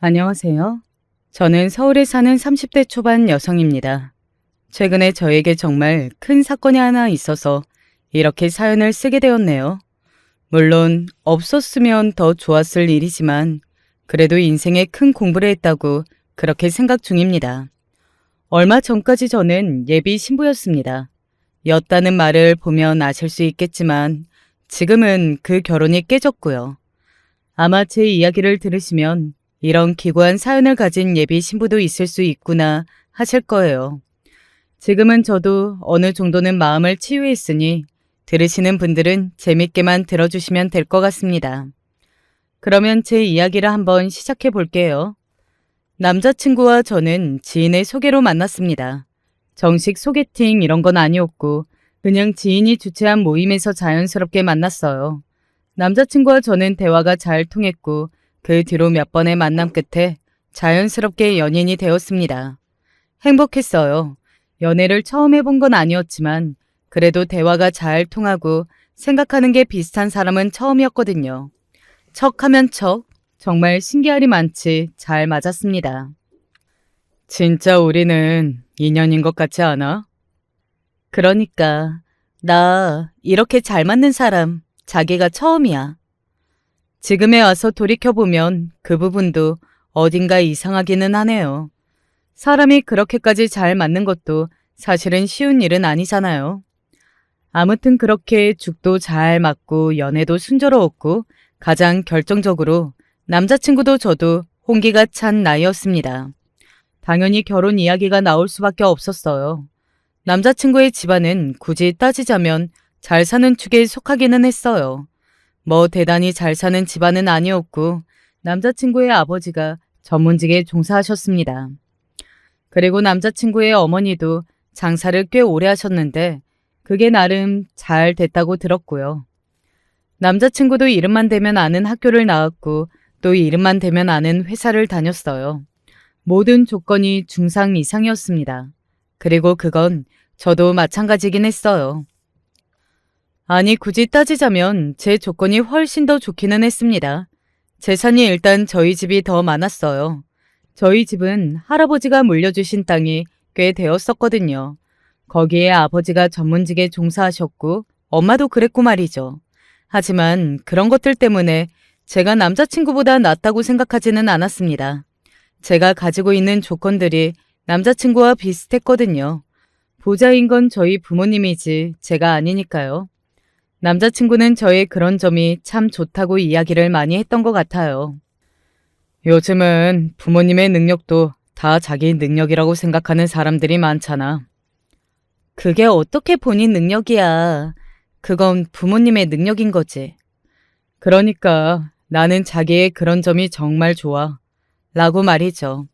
안녕하세요. 저는 서울에 사는 30대 초반 여성입니다. 최근에 저에게 정말 큰 사건이 하나 있어서 이렇게 사연을 쓰게 되었네요. 물론 없었으면 더 좋았을 일이지만 그래도 인생에 큰 공부를 했다고 그렇게 생각 중입니다. 얼마 전까지 저는 예비 신부였습니다. 였다는 말을 보면 아실 수 있겠지만 지금은 그 결혼이 깨졌고요. 아마 제 이야기를 들으시면 이런 기구한 사연을 가진 예비 신부도 있을 수 있구나 하실 거예요. 지금은 저도 어느 정도는 마음을 치유했으니 들으시는 분들은 재밌게만 들어주시면 될 것 같습니다. 그러면 제 이야기를 한번 시작해 볼게요. 남자친구와 저는 지인의 소개로 만났습니다. 정식 소개팅 이런 건 아니었고 그냥 지인이 주최한 모임에서 자연스럽게 만났어요. 남자친구와 저는 대화가 잘 통했고 그 뒤로 몇 번의 만남 끝에 자연스럽게 연인이 되었습니다. 행복했어요. 연애를 처음 해본 건 아니었지만 그래도 대화가 잘 통하고 생각하는 게 비슷한 사람은 처음이었거든요. 척하면 척, 정말 신기하리 많지 잘 맞았습니다. 진짜 우리는 인연인 것 같지 않아? 그러니까 나 이렇게 잘 맞는 사람 자기가 처음이야. 지금에 와서 돌이켜보면 그 부분도 어딘가 이상하기는 하네요. 사람이 그렇게까지 잘 맞는 것도 사실은 쉬운 일은 아니잖아요. 아무튼 그렇게 죽도 잘 맞고 연애도 순조로웠고 가장 결정적으로 남자친구도 저도 홍기가 찬 나이였습니다. 당연히 결혼 이야기가 나올 수밖에 없었어요. 남자친구의 집안은 굳이 따지자면 잘 사는 축에 속하기는 했어요. 뭐 대단히 잘 사는 집안은 아니었고 남자친구의 아버지가 전문직에 종사하셨습니다. 그리고 남자친구의 어머니도 장사를 꽤 오래 하셨는데 그게 나름 잘 됐다고 들었고요. 남자친구도 이름만 대면 아는 학교를 나왔고 또 이름만 대면 아는 회사를 다녔어요. 모든 조건이 중상 이상이었습니다. 그리고 그건 저도 마찬가지긴 했어요. 아니 굳이 따지자면 제 조건이 훨씬 더 좋기는 했습니다. 재산이 일단 저희 집이 더 많았어요. 저희 집은 할아버지가 물려주신 땅이 꽤 되었었거든요. 거기에 아버지가 전문직에 종사하셨고 엄마도 그랬고 말이죠. 하지만 그런 것들 때문에 제가 남자친구보다 낫다고 생각하지는 않았습니다. 제가 가지고 있는 조건들이 남자친구와 비슷했거든요. 부자인 건 저희 부모님이지 제가 아니니까요. 남자친구는 저의 그런 점이 참 좋다고 이야기를 많이 했던 것 같아요. 요즘은 부모님의 능력도 다 자기 능력이라고 생각하는 사람들이 많잖아. 그게 어떻게 본인 능력이야. 그건 부모님의 능력인 거지. 그러니까 나는 자기의 그런 점이 정말 좋아. 라고 말이죠.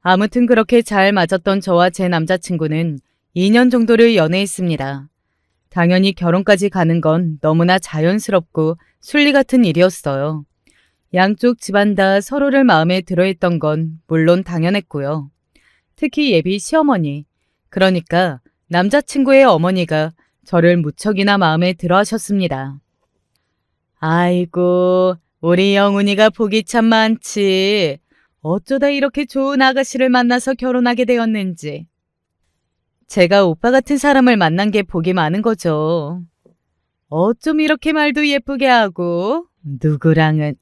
아무튼 그렇게 잘 맞았던 저와 제 남자친구는 2년 정도를 연애했습니다. 당연히 결혼까지 가는 건 너무나 자연스럽고 순리 같은 일이었어요. 양쪽 집안 다 서로를 마음에 들어했던 건 물론 당연했고요. 특히 예비 시어머니, 그러니까 남자친구의 어머니가 저를 무척이나 마음에 들어 하셨습니다. 아이고, 우리 영훈이가 복이 참 많지. 어쩌다 이렇게 좋은 아가씨를 만나서 결혼하게 되었는지. 제가 오빠 같은 사람을 만난 게 복이 많은 거죠. 어쩜 이렇게 말도 예쁘게 하고 누구랑은.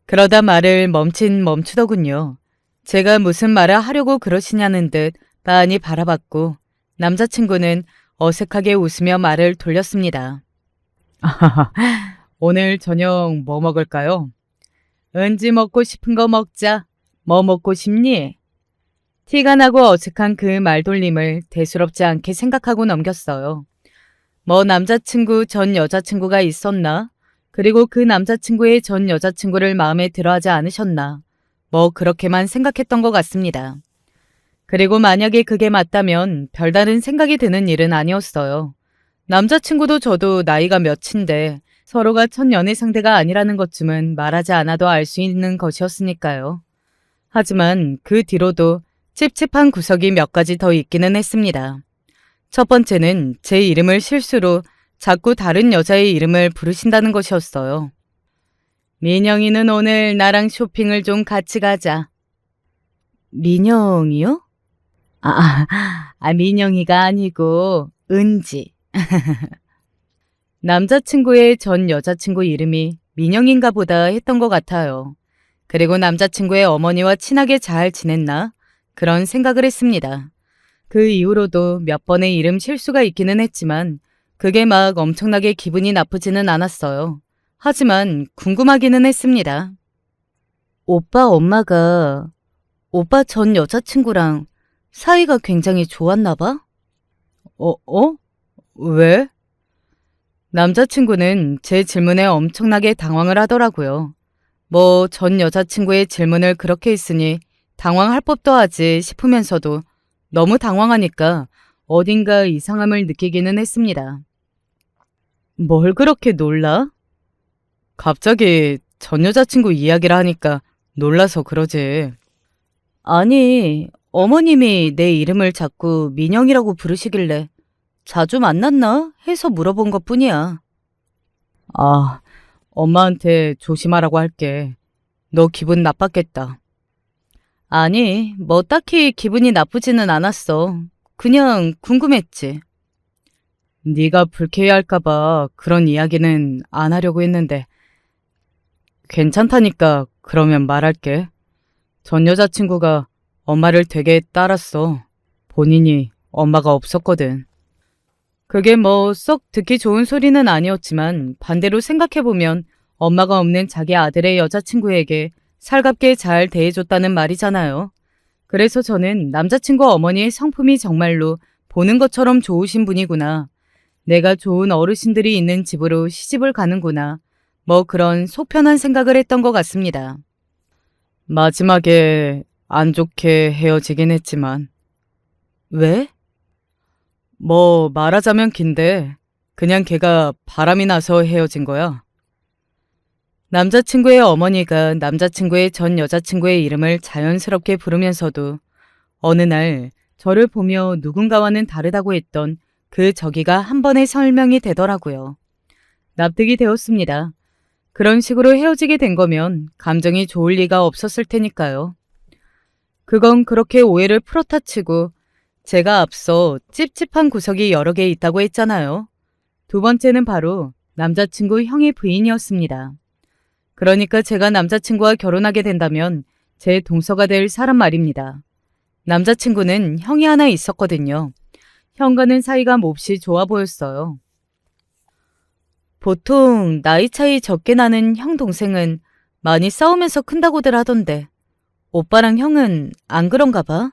그러다 말을 멈추더군요. 제가 무슨 말을 하려고 그러시냐는 듯 빤히 바라봤고 남자친구는 어색하게 웃으며 말을 돌렸습니다. 오늘 저녁 뭐 먹을까요? 은지 먹고 싶은 거 먹자. 뭐 먹고 싶니? 티가 나고 어색한 그 말돌림을 대수롭지 않게 생각하고 넘겼어요. 뭐 남자친구 전 여자친구가 있었나? 그리고 그 남자친구의 전 여자친구를 마음에 들어하지 않으셨나? 뭐 그렇게만 생각했던 것 같습니다. 그리고 만약에 그게 맞다면 별다른 생각이 드는 일은 아니었어요. 남자친구도 저도 나이가 몇인데 서로가 첫 연애 상대가 아니라는 것쯤은 말하지 않아도 알 수 있는 것이었으니까요. 하지만 그 뒤로도 찝찝한 구석이 몇 가지 더 있기는 했습니다. 첫 번째는 제 이름을 실수로 자꾸 다른 여자의 이름을 부르신다는 것이었어요. 민영이는 오늘 나랑 쇼핑을 좀 같이 가자. 민영이요? 민영이가 아니고 은지. 남자친구의 전 여자친구 이름이 민영인가 보다 했던 것 같아요. 그리고 남자친구의 어머니와 친하게 잘 지냈나? 그런 생각을 했습니다. 그 이후로도 몇 번의 이름 실수가 있기는 했지만 그게 막 엄청나게 기분이 나쁘지는 않았어요. 하지만 궁금하기는 했습니다. 오빠 엄마가 오빠 전 여자친구랑 사이가 굉장히 좋았나 봐? 왜? 남자친구는 제 질문에 엄청나게 당황을 하더라고요. 뭐 전 여자친구의 질문을 그렇게 했으니 당황할 법도 하지 싶으면서도 너무 당황하니까 어딘가 이상함을 느끼기는 했습니다. 뭘 그렇게 놀라? 갑자기 전 여자친구 이야기를 하니까 놀라서 그러지. 아니, 어머님이 내 이름을 자꾸 민영이라고 부르시길래 자주 만났나 해서 물어본 것뿐이야. 엄마한테 조심하라고 할게. 너 기분 나빴겠다. 아니, 뭐 딱히 기분이 나쁘지는 않았어. 그냥 궁금했지. 네가 불쾌해할까 봐 그런 이야기는 안 하려고 했는데 괜찮다니까 그러면 말할게. 전 여자친구가 엄마를 되게 따랐어. 본인이 엄마가 없었거든. 그게 뭐 썩 듣기 좋은 소리는 아니었지만 반대로 생각해보면 엄마가 없는 자기 아들의 여자친구에게 살갑게 잘 대해줬다는 말이잖아요. 그래서 저는 남자친구 어머니의 성품이 정말로 보는 것처럼 좋으신 분이구나. 내가 좋은 어르신들이 있는 집으로 시집을 가는구나. 뭐 그런 속편한 생각을 했던 것 같습니다. 마지막에 안 좋게 헤어지긴 했지만. 왜? 뭐 말하자면 긴데 그냥 걔가 바람이 나서 헤어진 거야. 남자친구의 어머니가 남자친구의 전 여자친구의 이름을 자연스럽게 부르면서도 어느 날 저를 보며 누군가와는 다르다고 했던 그 저기가 한 번에 설명이 되더라고요. 납득이 되었습니다. 그런 식으로 헤어지게 된 거면 감정이 좋을 리가 없었을 테니까요. 그건 그렇게 오해를 풀어다 치고 제가 앞서 찝찝한 구석이 여러 개 있다고 했잖아요. 두 번째는 바로 남자친구 형의 부인이었습니다. 그러니까 제가 남자친구와 결혼하게 된다면 제 동서가 될 사람 말입니다. 남자친구는 형이 하나 있었거든요. 형과는 사이가 몹시 좋아 보였어요. 보통 나이 차이 적게 나는 형 동생은 많이 싸우면서 큰다고들 하던데 오빠랑 형은 안 그런가 봐?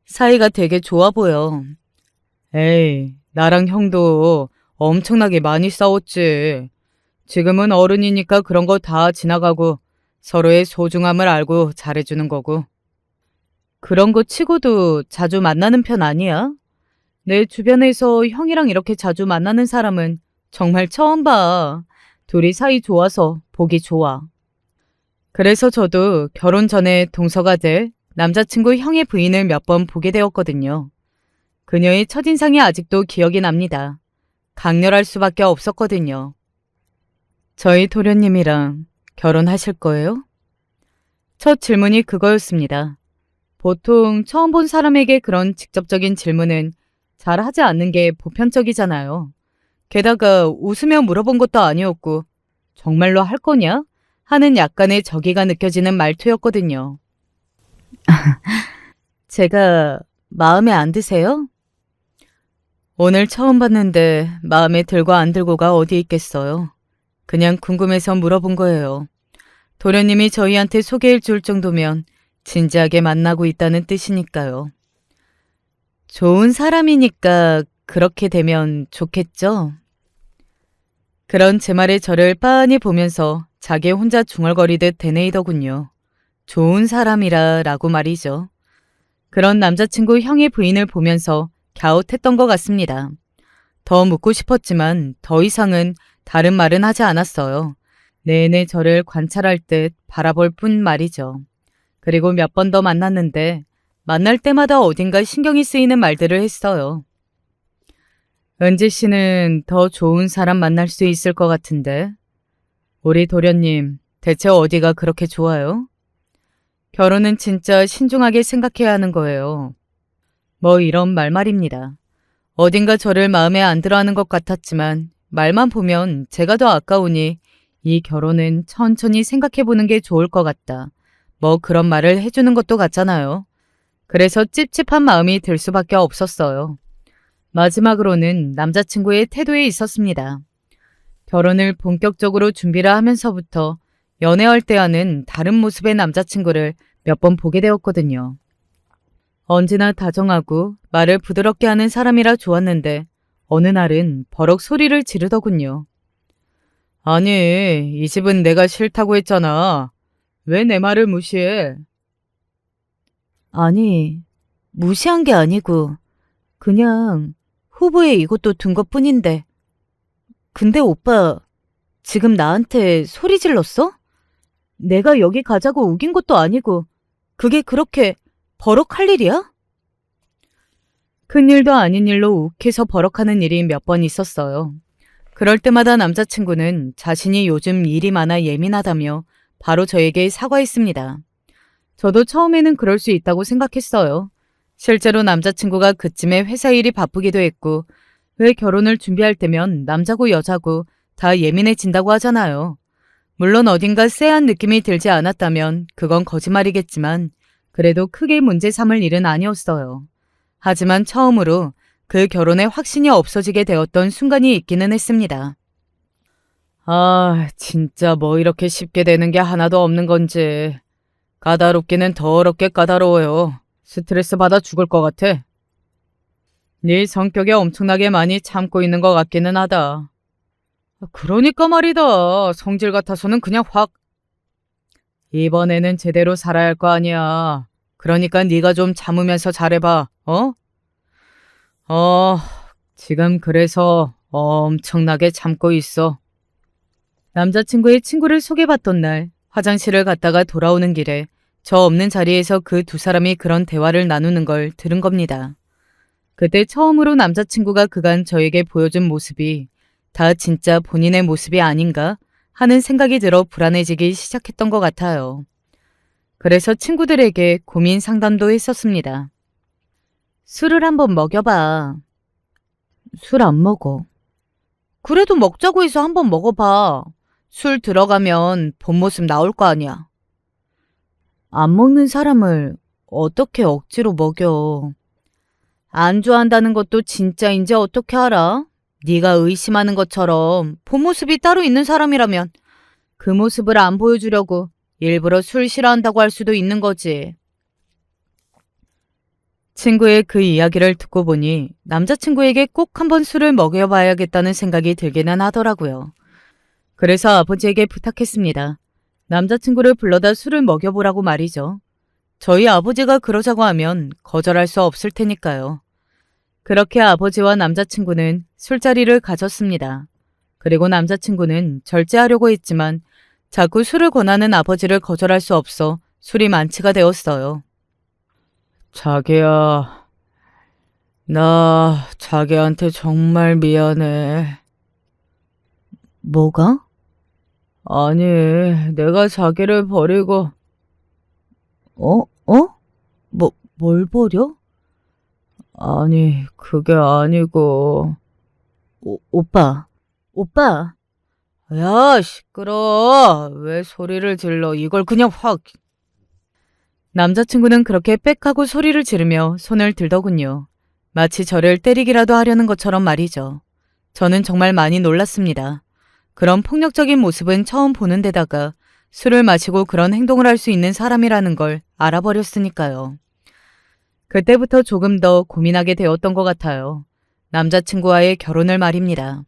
사이가 되게 좋아 보여. 에이, 나랑 형도 엄청나게 많이 싸웠지. 지금은 어른이니까 그런 거 다 지나가고 서로의 소중함을 알고 잘해주는 거고. 그런 거 치고도 자주 만나는 편 아니야? 내 주변에서 형이랑 이렇게 자주 만나는 사람은 정말 처음 봐. 둘이 사이 좋아서 보기 좋아. 그래서 저도 결혼 전에 동서가 될 남자친구 형의 부인을 몇 번 보게 되었거든요. 그녀의 첫인상이 아직도 기억이 납니다. 강렬할 수밖에 없었거든요. 저희 도련님이랑 결혼하실 거예요? 첫 질문이 그거였습니다. 보통 처음 본 사람에게 그런 직접적인 질문은 잘 하지 않는 게 보편적이잖아요. 게다가 웃으며 물어본 것도 아니었고 정말로 할 거냐? 하는 약간의 저기가 느껴지는 말투였거든요. 제가 마음에 안 드세요? 오늘 처음 봤는데 마음에 들고 안 들고가 어디 있겠어요. 그냥 궁금해서 물어본 거예요. 도련님이 저희한테 소개해 줄 정도면 진지하게 만나고 있다는 뜻이니까요. 좋은 사람이니까 그렇게 되면 좋겠죠? 그런 제 말에 저를 빤히 보면서 자기 혼자 중얼거리듯 되뇌이더군요. 좋은 사람이라 라고 말이죠. 그런 남자친구 형의 부인을 보면서 갸웃했던 것 같습니다. 더 묻고 싶었지만 더 이상은 다른 말은 하지 않았어요. 내내 저를 관찰할 듯 바라볼 뿐 말이죠. 그리고 몇 번 더 만났는데 만날 때마다 어딘가 신경이 쓰이는 말들을 했어요. 은지 씨는 더 좋은 사람 만날 수 있을 것 같은데. 우리 도련님 대체 어디가 그렇게 좋아요? 결혼은 진짜 신중하게 생각해야 하는 거예요. 뭐 이런 말입니다. 어딘가 저를 마음에 안 들어하는 것 같았지만 말만 보면 제가 더 아까우니 이 결혼은 천천히 생각해보는 게 좋을 것 같다. 뭐 그런 말을 해주는 것도 같잖아요. 그래서 찝찝한 마음이 들 수밖에 없었어요. 마지막으로는 남자친구의 태도에 있었습니다. 결혼을 본격적으로 준비를 하면서부터 연애할 때와는 다른 모습의 남자친구를 몇 번 보게 되었거든요. 언제나 다정하고 말을 부드럽게 하는 사람이라 좋았는데 어느 날은 버럭 소리를 지르더군요. 아니, 이 집은 내가 싫다고 했잖아. 왜 내 말을 무시해? 아니, 무시한 게 아니고 그냥 후보에 이것도 둔 것뿐인데. 근데 오빠 지금 나한테 소리 질렀어? 내가 여기 가자고 우긴 것도 아니고 그게 그렇게 버럭할 일이야? 큰일도 아닌 일로 욱해서 버럭하는 일이 몇 번 있었어요. 그럴 때마다 남자친구는 자신이 요즘 일이 많아 예민하다며 바로 저에게 사과했습니다. 저도 처음에는 그럴 수 있다고 생각했어요. 실제로 남자친구가 그쯤에 회사 일이 바쁘기도 했고 왜 결혼을 준비할 때면 남자고 여자고 다 예민해진다고 하잖아요. 물론 어딘가 쎄한 느낌이 들지 않았다면 그건 거짓말이겠지만 그래도 크게 문제 삼을 일은 아니었어요. 하지만 처음으로 그 결혼에 확신이 없어지게 되었던 순간이 있기는 했습니다. 아, 진짜 뭐 이렇게 쉽게 되는 게 하나도 없는 건지. 까다롭기는 더럽게 까다로워요. 스트레스 받아 죽을 것 같아. 네 성격에 엄청나게 많이 참고 있는 것 같기는 하다. 그러니까 말이다. 성질 같아서는 그냥 확. 이번에는 제대로 살아야 할 거 아니야. 그러니까 네가 좀 참으면서 잘해봐. 어? 지금 그래서 엄청나게 참고 있어. 남자친구의 친구를 소개받던 날 화장실을 갔다가 돌아오는 길에 저 없는 자리에서 그 두 사람이 그런 대화를 나누는 걸 들은 겁니다. 그때 처음으로 남자친구가 그간 저에게 보여준 모습이 다 진짜 본인의 모습이 아닌가 하는 생각이 들어 불안해지기 시작했던 것 같아요. 그래서 친구들에게 고민 상담도 했었습니다. 술을 한번 먹여봐. 술 안 먹어. 그래도 먹자고 해서 한번 먹어봐. 술 들어가면 본 모습 나올 거 아니야. 안 먹는 사람을 어떻게 억지로 먹여. 안 좋아한다는 것도 진짜인지 어떻게 알아? 네가 의심하는 것처럼 본 모습이 따로 있는 사람이라면 그 모습을 안 보여주려고 일부러 술 싫어한다고 할 수도 있는 거지. 친구의 그 이야기를 듣고 보니 남자친구에게 꼭 한번 술을 먹여봐야겠다는 생각이 들기는 하더라고요. 그래서 아버지에게 부탁했습니다. 남자친구를 불러다 술을 먹여보라고 말이죠. 저희 아버지가 그러자고 하면 거절할 수 없을 테니까요. 그렇게 아버지와 남자친구는 술자리를 가졌습니다. 그리고 남자친구는 절제하려고 했지만 자꾸 술을 권하는 아버지를 거절할 수 없어 술이 만취가 되었어요. 자기야, 나 자기한테 정말 미안해. 뭐가? 아니, 내가 자기를 버리고. 어? 뭘 버려? 아니, 그게 아니고. 오빠. 야, 시끄러. 왜 소리를 질러. 이걸 그냥 확. 남자친구는 그렇게 빽하고 소리를 지르며 손을 들더군요. 마치 저를 때리기라도 하려는 것처럼 말이죠. 저는 정말 많이 놀랐습니다. 그런 폭력적인 모습은 처음 보는 데다가 술을 마시고 그런 행동을 할 수 있는 사람이라는 걸 알아버렸으니까요. 그때부터 조금 더 고민하게 되었던 것 같아요. 남자친구와의 결혼을 말입니다.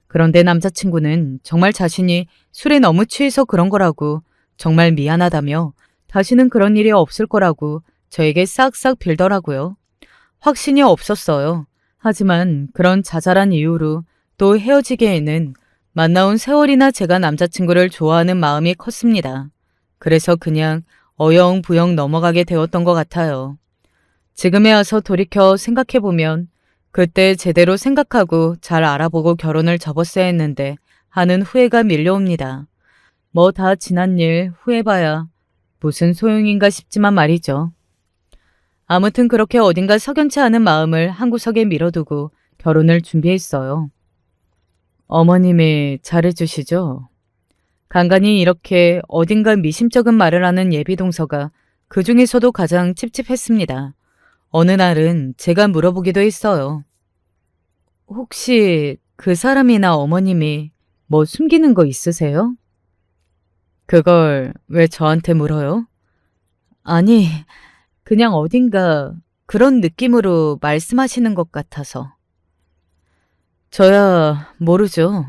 그런데 남자친구는 정말 자신이 술에 너무 취해서 그런 거라고 정말 미안하다며 다시는 그런 일이 없을 거라고 저에게 싹싹 빌더라고요. 확신이 없었어요. 하지만 그런 자잘한 이유로 또 헤어지기에는 만나온 세월이나 제가 남자친구를 좋아하는 마음이 컸습니다. 그래서 그냥 어영부영 넘어가게 되었던 것 같아요. 지금에 와서 돌이켜 생각해보면 그때 제대로 생각하고 잘 알아보고 결혼을 접었어야 했는데 하는 후회가 밀려옵니다. 뭐 다 지난 일 후회봐야 무슨 소용인가 싶지만 말이죠. 아무튼 그렇게 어딘가 석연치 않은 마음을 한 구석에 밀어두고 결혼을 준비했어요. 어머님이 잘해주시죠? 간간히 이렇게 어딘가 미심쩍은 말을 하는 예비동서가 그 중에서도 가장 찝찝했습니다. 어느 날은 제가 물어보기도 했어요. 혹시 그 사람이나 어머님이 뭐 숨기는 거 있으세요? 그걸 왜 저한테 물어요? 아니, 그냥 어딘가 그런 느낌으로 말씀하시는 것 같아서. 저야 모르죠.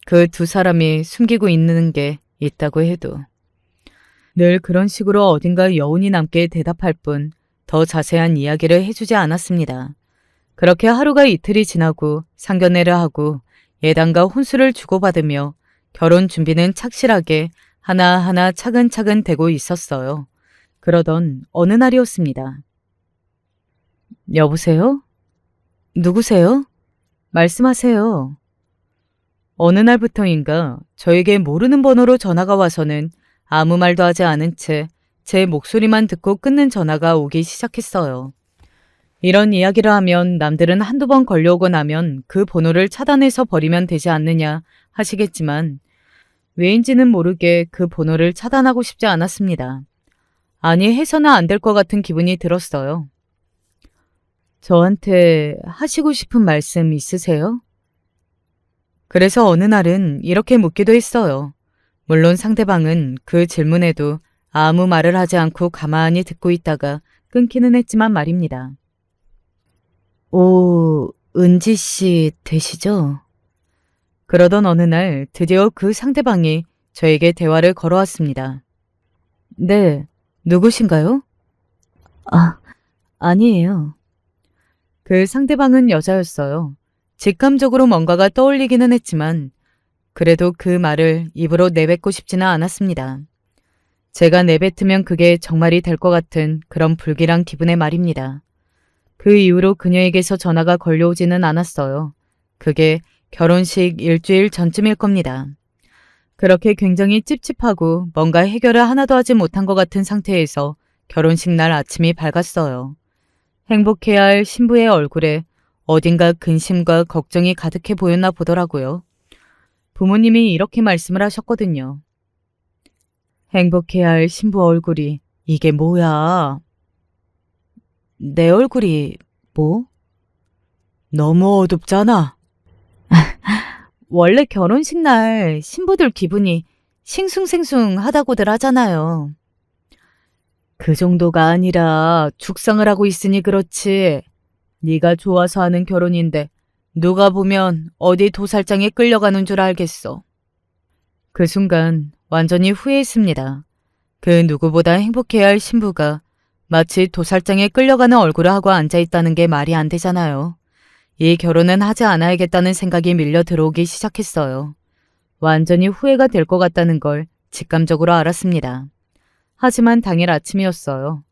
그 두 사람이 숨기고 있는 게 있다고 해도. 늘 그런 식으로 어딘가 여운이 남게 대답할 뿐 더 자세한 이야기를 해주지 않았습니다. 그렇게 하루가 이틀이 지나고 상견례를 하고 예단과 혼수를 주고받으며 결혼 준비는 착실하게 하나하나 차근차근 되고 있었어요. 그러던 어느 날이었습니다. 여보세요? 누구세요? 말씀하세요. 어느 날부터인가 저에게 모르는 번호로 전화가 와서는 아무 말도 하지 않은 채 제 목소리만 듣고 끊는 전화가 오기 시작했어요. 이런 이야기를 하면 남들은 한두 번 걸려오고 나면 그 번호를 차단해서 버리면 되지 않느냐 하시겠지만 왜인지는 모르게 그 번호를 차단하고 싶지 않았습니다. 아니 해서는 안 될 것 같은 기분이 들었어요. 저한테 하시고 싶은 말씀 있으세요? 그래서 어느 날은 이렇게 묻기도 했어요. 물론 상대방은 그 질문에도 아무 말을 하지 않고 가만히 듣고 있다가 끊기는 했지만 말입니다. 오, 은지 씨 되시죠? 그러던 어느 날 드디어 그 상대방이 저에게 대화를 걸어왔습니다. 네, 누구신가요? 아, 아니에요. 그 상대방은 여자였어요. 직감적으로 뭔가가 떠올리기는 했지만 그래도 그 말을 입으로 내뱉고 싶지는 않았습니다. 제가 내뱉으면 그게 정말이 될 것 같은 그런 불길한 기분의 말입니다. 그 이후로 그녀에게서 전화가 걸려오지는 않았어요. 그게 결혼식 일주일 전쯤일 겁니다. 그렇게 굉장히 찝찝하고 뭔가 해결을 하나도 하지 못한 것 같은 상태에서 결혼식 날 아침이 밝았어요. 행복해야 할 신부의 얼굴에 어딘가 근심과 걱정이 가득해 보였나 보더라고요. 부모님이 이렇게 말씀을 하셨거든요. 행복해야 할 신부 얼굴이 이게 뭐야? 내 얼굴이 뭐? 너무 어둡잖아. 원래 결혼식 날 신부들 기분이 싱숭생숭하다고들 하잖아요. 그 정도가 아니라 죽상을 하고 있으니 그렇지. 네가 좋아서 하는 결혼인데 누가 보면 어디 도살장에 끌려가는 줄 알겠어. 그 순간 완전히 후회했습니다. 그 누구보다 행복해야 할 신부가 마치 도살장에 끌려가는 얼굴을 하고 앉아있다는 게 말이 안 되잖아요. 이 결혼은 하지 않아야겠다는 생각이 밀려 들어오기 시작했어요. 완전히 후회가 될 것 같다는 걸 직감적으로 알았습니다. 하지만 당일 아침이었어요.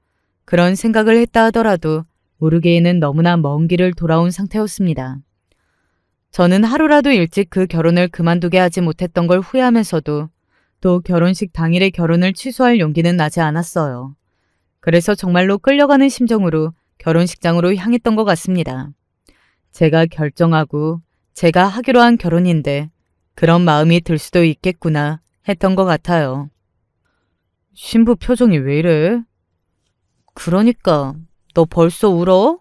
그런 생각을 했다 하더라도 모르게에는 너무나 먼 길을 돌아온 상태였습니다. 저는 하루라도 일찍 그 결혼을 그만두게 하지 못했던 걸 후회하면서도 또 결혼식 당일의 결혼을 취소할 용기는 나지 않았어요. 그래서 정말로 끌려가는 심정으로 결혼식장으로 향했던 것 같습니다. 제가 결정하고 제가 하기로 한 결혼인데 그런 마음이 들 수도 있겠구나 했던 것 같아요. 신부 표정이 왜 이래? 그러니까 너 벌써 울어?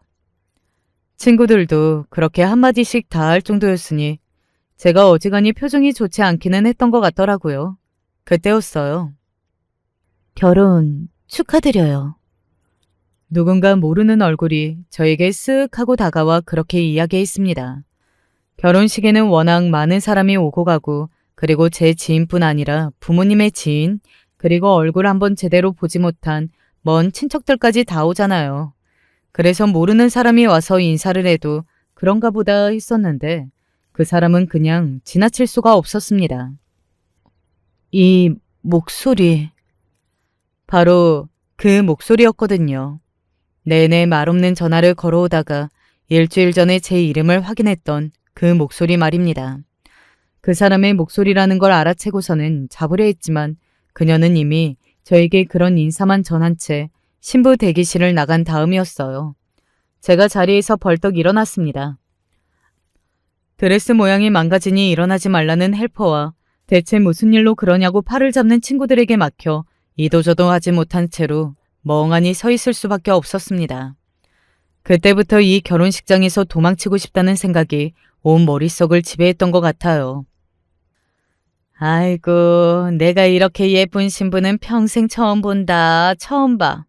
친구들도 그렇게 한마디씩 다 할 정도였으니 제가 어지간히 표정이 좋지 않기는 했던 것 같더라고요. 그때였어요. 결혼 축하드려요. 누군가 모르는 얼굴이 저에게 쓱 하고 다가와 그렇게 이야기했습니다. 결혼식에는 워낙 많은 사람이 오고 가고 그리고 제 지인뿐 아니라 부모님의 지인 그리고 얼굴 한번 제대로 보지 못한 먼 친척들까지 다 오잖아요. 그래서 모르는 사람이 와서 인사를 해도 그런가 보다 했었는데 그 사람은 그냥 지나칠 수가 없었습니다. 이 목소리, 바로 그 목소리였거든요. 내내 말없는 전화를 걸어오다가 일주일 전에 제 이름을 확인했던 그 목소리 말입니다. 그 사람의 목소리라는 걸 알아채고서는 잡으려 했지만 그녀는 이미 저에게 그런 인사만 전한 채 신부 대기실을 나간 다음이었어요. 제가 자리에서 벌떡 일어났습니다. 드레스 모양이 망가지니 일어나지 말라는 헬퍼와 대체 무슨 일로 그러냐고 팔을 잡는 친구들에게 막혀 이도저도 하지 못한 채로 멍하니 서 있을 수밖에 없었습니다. 그때부터 이 결혼식장에서 도망치고 싶다는 생각이 온 머릿속을 지배했던 것 같아요. 아이고, 내가 이렇게 예쁜 신부는 평생 처음 본다. 처음 봐.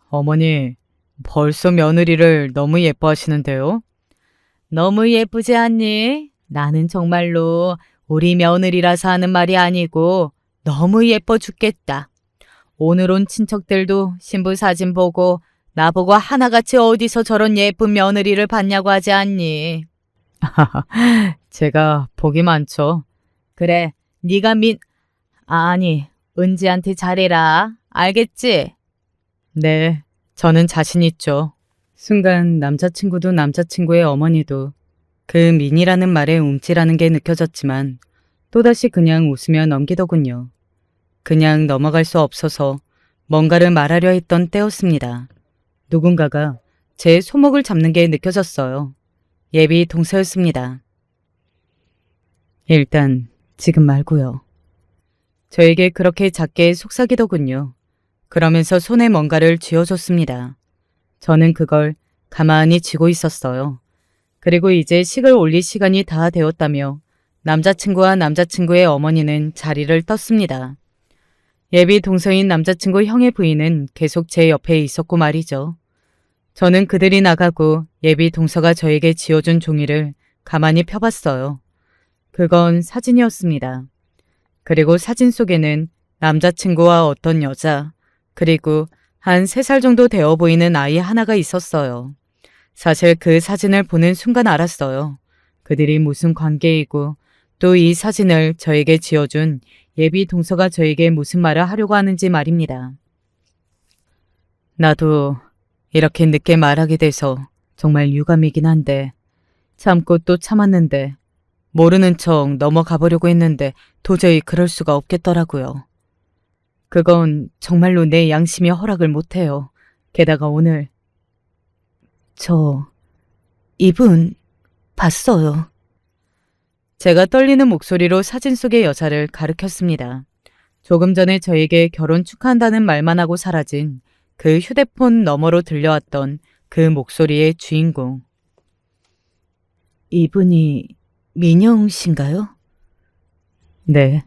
어머니, 벌써 며느리를 너무 예뻐하시는데요? 너무 예쁘지 않니? 나는 정말로 우리 며느리라서 하는 말이 아니고 너무 예뻐 죽겠다. 오늘 온 친척들도 신부 사진 보고 나보고 하나같이 어디서 저런 예쁜 며느리를 봤냐고 하지 않니? 제가 복이 많죠. 그래, 네가 아니, 은지한테 잘해라. 알겠지? 네, 저는 자신 있죠. 순간 남자친구도 남자친구의 어머니도 그 민이라는 말에 움찔하는 게 느껴졌지만 또다시 그냥 웃으며 넘기더군요. 그냥 넘어갈 수 없어서 뭔가를 말하려 했던 때였습니다. 누군가가 제 손목을 잡는 게 느껴졌어요. 예비 동서였습니다. 일단 지금 말고요. 저에게 그렇게 작게 속삭이더군요. 그러면서 손에 뭔가를 쥐어줬습니다. 저는 그걸 가만히 쥐고 있었어요. 그리고 이제 식을 올릴 시간이 다 되었다며 남자친구와 남자친구의 어머니는 자리를 떴습니다. 예비 동서인 남자친구 형의 부인은 계속 제 옆에 있었고 말이죠. 저는 그들이 나가고 예비 동서가 저에게 지어준 종이를 가만히 펴봤어요. 그건 사진이었습니다. 그리고 사진 속에는 남자친구와 어떤 여자, 그리고 한 3살 정도 되어 보이는 아이 하나가 있었어요. 사실 그 사진을 보는 순간 알았어요. 그들이 무슨 관계이고 또 이 사진을 저에게 지어준 예비 동서가 저에게 무슨 말을 하려고 하는지 말입니다. 나도 이렇게 늦게 말하게 돼서 정말 유감이긴 한데 참고 또 참았는데 모르는 척 넘어가 보려고 했는데 도저히 그럴 수가 없겠더라고요. 그건 정말로 내 양심이 허락을 못해요. 게다가 오늘 이분 봤어요. 제가 떨리는 목소리로 사진 속의 여자를 가리켰습니다. 조금 전에 저에게 결혼 축하한다는 말만 하고 사라진 그 휴대폰 너머로 들려왔던 그 목소리의 주인공. 이분이 민영 씨인가요? 네.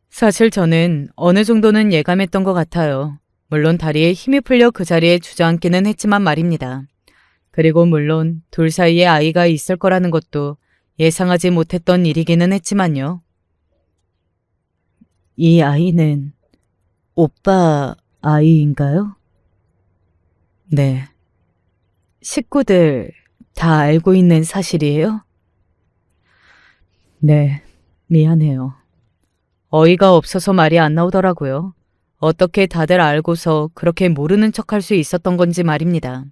사실 저는 어느 정도는 예감했던 것 같아요. 물론 다리에 힘이 풀려 그 자리에 주저앉기는 했지만 말입니다. 그리고 물론 둘 사이에 아이가 있을 거라는 것도 예상하지 못했던 일이기는 했지만요. 이 아이는 오빠 아이인가요? 네. 식구들 다 알고 있는 사실이에요? 네, 미안해요. 어이가 없어서 말이 안 나오더라고요. 어떻게 다들 알고서 그렇게 모르는 척할 수 있었던 건지 말입니다.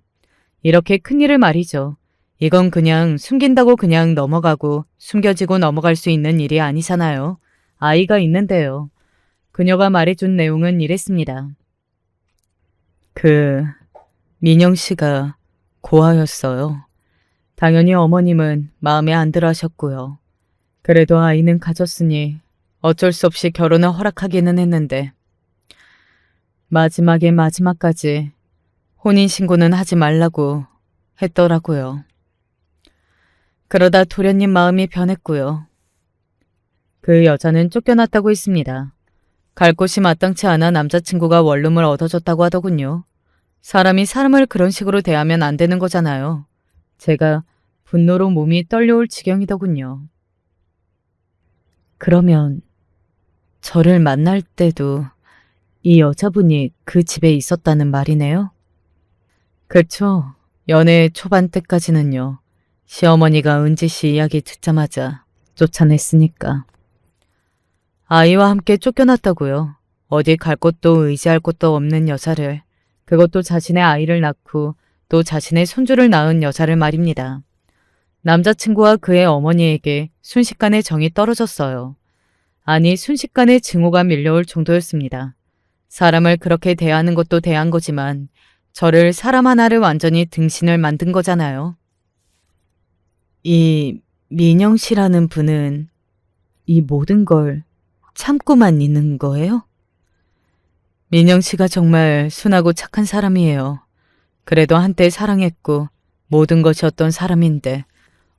이렇게 큰일을 말이죠. 이건 그냥 숨긴다고 그냥 넘어가고 숨겨지고 넘어갈 수 있는 일이 아니잖아요. 아이가 있는데요. 그녀가 말해준 내용은 이랬습니다. 민영 씨가 고아였어요. 당연히 어머님은 마음에 안 들어 하셨고요. 그래도 아이는 가졌으니 어쩔 수 없이 결혼을 허락하기는 했는데 마지막에 마지막까지 혼인신고는 하지 말라고 했더라고요. 그러다 도련님 마음이 변했고요. 그 여자는 쫓겨났다고 했습니다. 갈 곳이 마땅치 않아 남자친구가 원룸을 얻어줬다고 하더군요. 사람이 사람을 그런 식으로 대하면 안 되는 거잖아요. 제가 분노로 몸이 떨려올 지경이더군요. 그러면 저를 만날 때도 이 여자분이 그 집에 있었다는 말이네요? 그쵸. 연애 초반 때까지는요. 시어머니가 은지 씨 이야기 듣자마자 쫓아냈으니까. 아이와 함께 쫓겨났다고요. 어디 갈 곳도 의지할 곳도 없는 여자를, 그것도 자신의 아이를 낳고 또 자신의 손주를 낳은 여자를 말입니다. 남자친구와 그의 어머니에게 순식간에 정이 떨어졌어요. 아니, 순식간에 증오가 밀려올 정도였습니다. 사람을 그렇게 대하는 것도 대한 거지만 저를 사람 하나를 완전히 등신을 만든 거잖아요. 이 민영 씨라는 분은 이 모든 걸 참고만 있는 거예요? 민영 씨가 정말 순하고 착한 사람이에요. 그래도 한때 사랑했고 모든 것이 었던 사람인데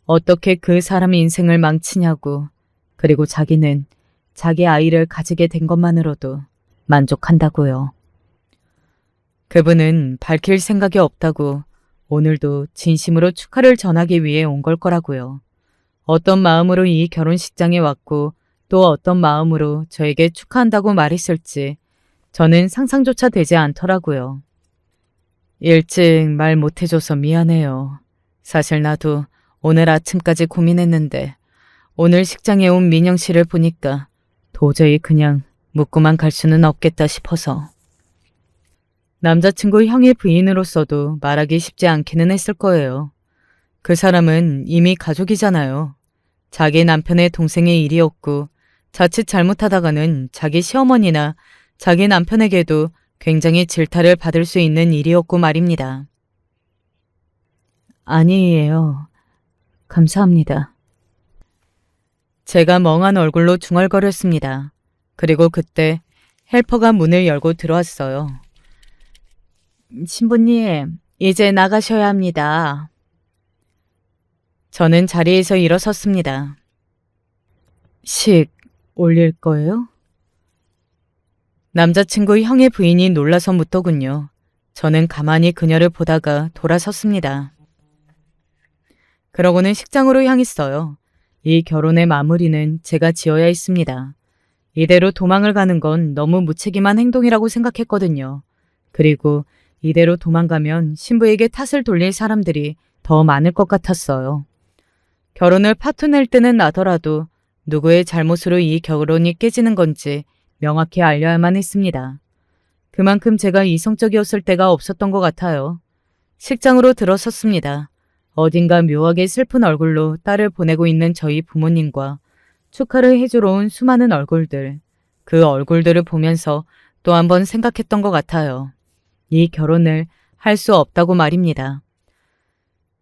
어떻게 그 사람의 인생을 망치냐고. 그리고 자기는 자기 아이를 가지게 된 것만으로도 만족한다고요. 그분은 밝힐 생각이 없다고 오늘도 진심으로 축하를 전하기 위해 온 걸 거라고요. 어떤 마음으로 이 결혼식장에 왔고 또 어떤 마음으로 저에게 축하한다고 말했을지 저는 상상조차 되지 않더라고요. 일찍 말 못해줘서 미안해요. 사실 나도 오늘 아침까지 고민했는데 오늘 식장에 온 민영 씨를 보니까 도저히 그냥 묻고만 갈 수는 없겠다 싶어서. 남자친구 형의 부인으로서도 말하기 쉽지 않기는 했을 거예요. 그 사람은 이미 가족이잖아요. 자기 남편의 동생의 일이었고 자칫 잘못하다가는 자기 시어머니나 자기 남편에게도 굉장히 질타를 받을 수 있는 일이었고 말입니다. 아니에요. 감사합니다. 제가 멍한 얼굴로 중얼거렸습니다. 그리고 그때 헬퍼가 문을 열고 들어왔어요. 신부님, 이제 나가셔야 합니다. 저는 자리에서 일어섰습니다. 식 올릴 거예요? 남자친구 형의 부인이 놀라서 묻더군요. 저는 가만히 그녀를 보다가 돌아섰습니다. 그러고는 식장으로 향했어요. 이 결혼의 마무리는 제가 지어야 했습니다. 이대로 도망을 가는 건 너무 무책임한 행동이라고 생각했거든요. 그리고 이대로 도망가면 신부에게 탓을 돌릴 사람들이 더 많을 것 같았어요. 결혼을 파토낼 때는 나더라도 누구의 잘못으로 이 결혼이 깨지는 건지 명확히 알려야만 했습니다. 그만큼 제가 이성적이었을 때가 없었던 것 같아요. 식장으로 들어섰습니다. 어딘가 묘하게 슬픈 얼굴로 딸을 보내고 있는 저희 부모님과 축하를 해주러 온 수많은 얼굴들, 그 얼굴들을 보면서 또 한 번 생각했던 것 같아요. 이 결혼을 할 수 없다고 말입니다.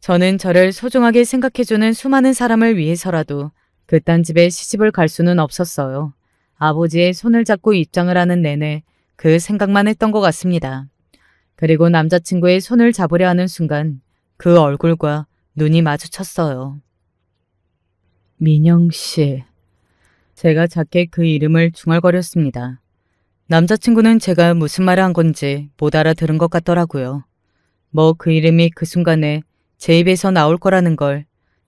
저는 저를 소중하게 생각해주는 수많은 사람을 위해서라도 그딴 집에 시집을 갈 수는 없었어요. 아버지의 손을 잡고 입장을 하는 내내 그 생각만 했던 것 같습니다. 그리고 남자친구의 손을 잡으려 하는 순간 그 얼굴과 눈이 마주쳤어요. 민영 씨. 제가 작게 그 이름을 중얼거렸습니다. 남자친구는 제가 무슨 말을 한 건지 못 알아들은 것 같더라고요. 뭐 그 이름이 그 순간에 제 입에서 나올 거라는 걸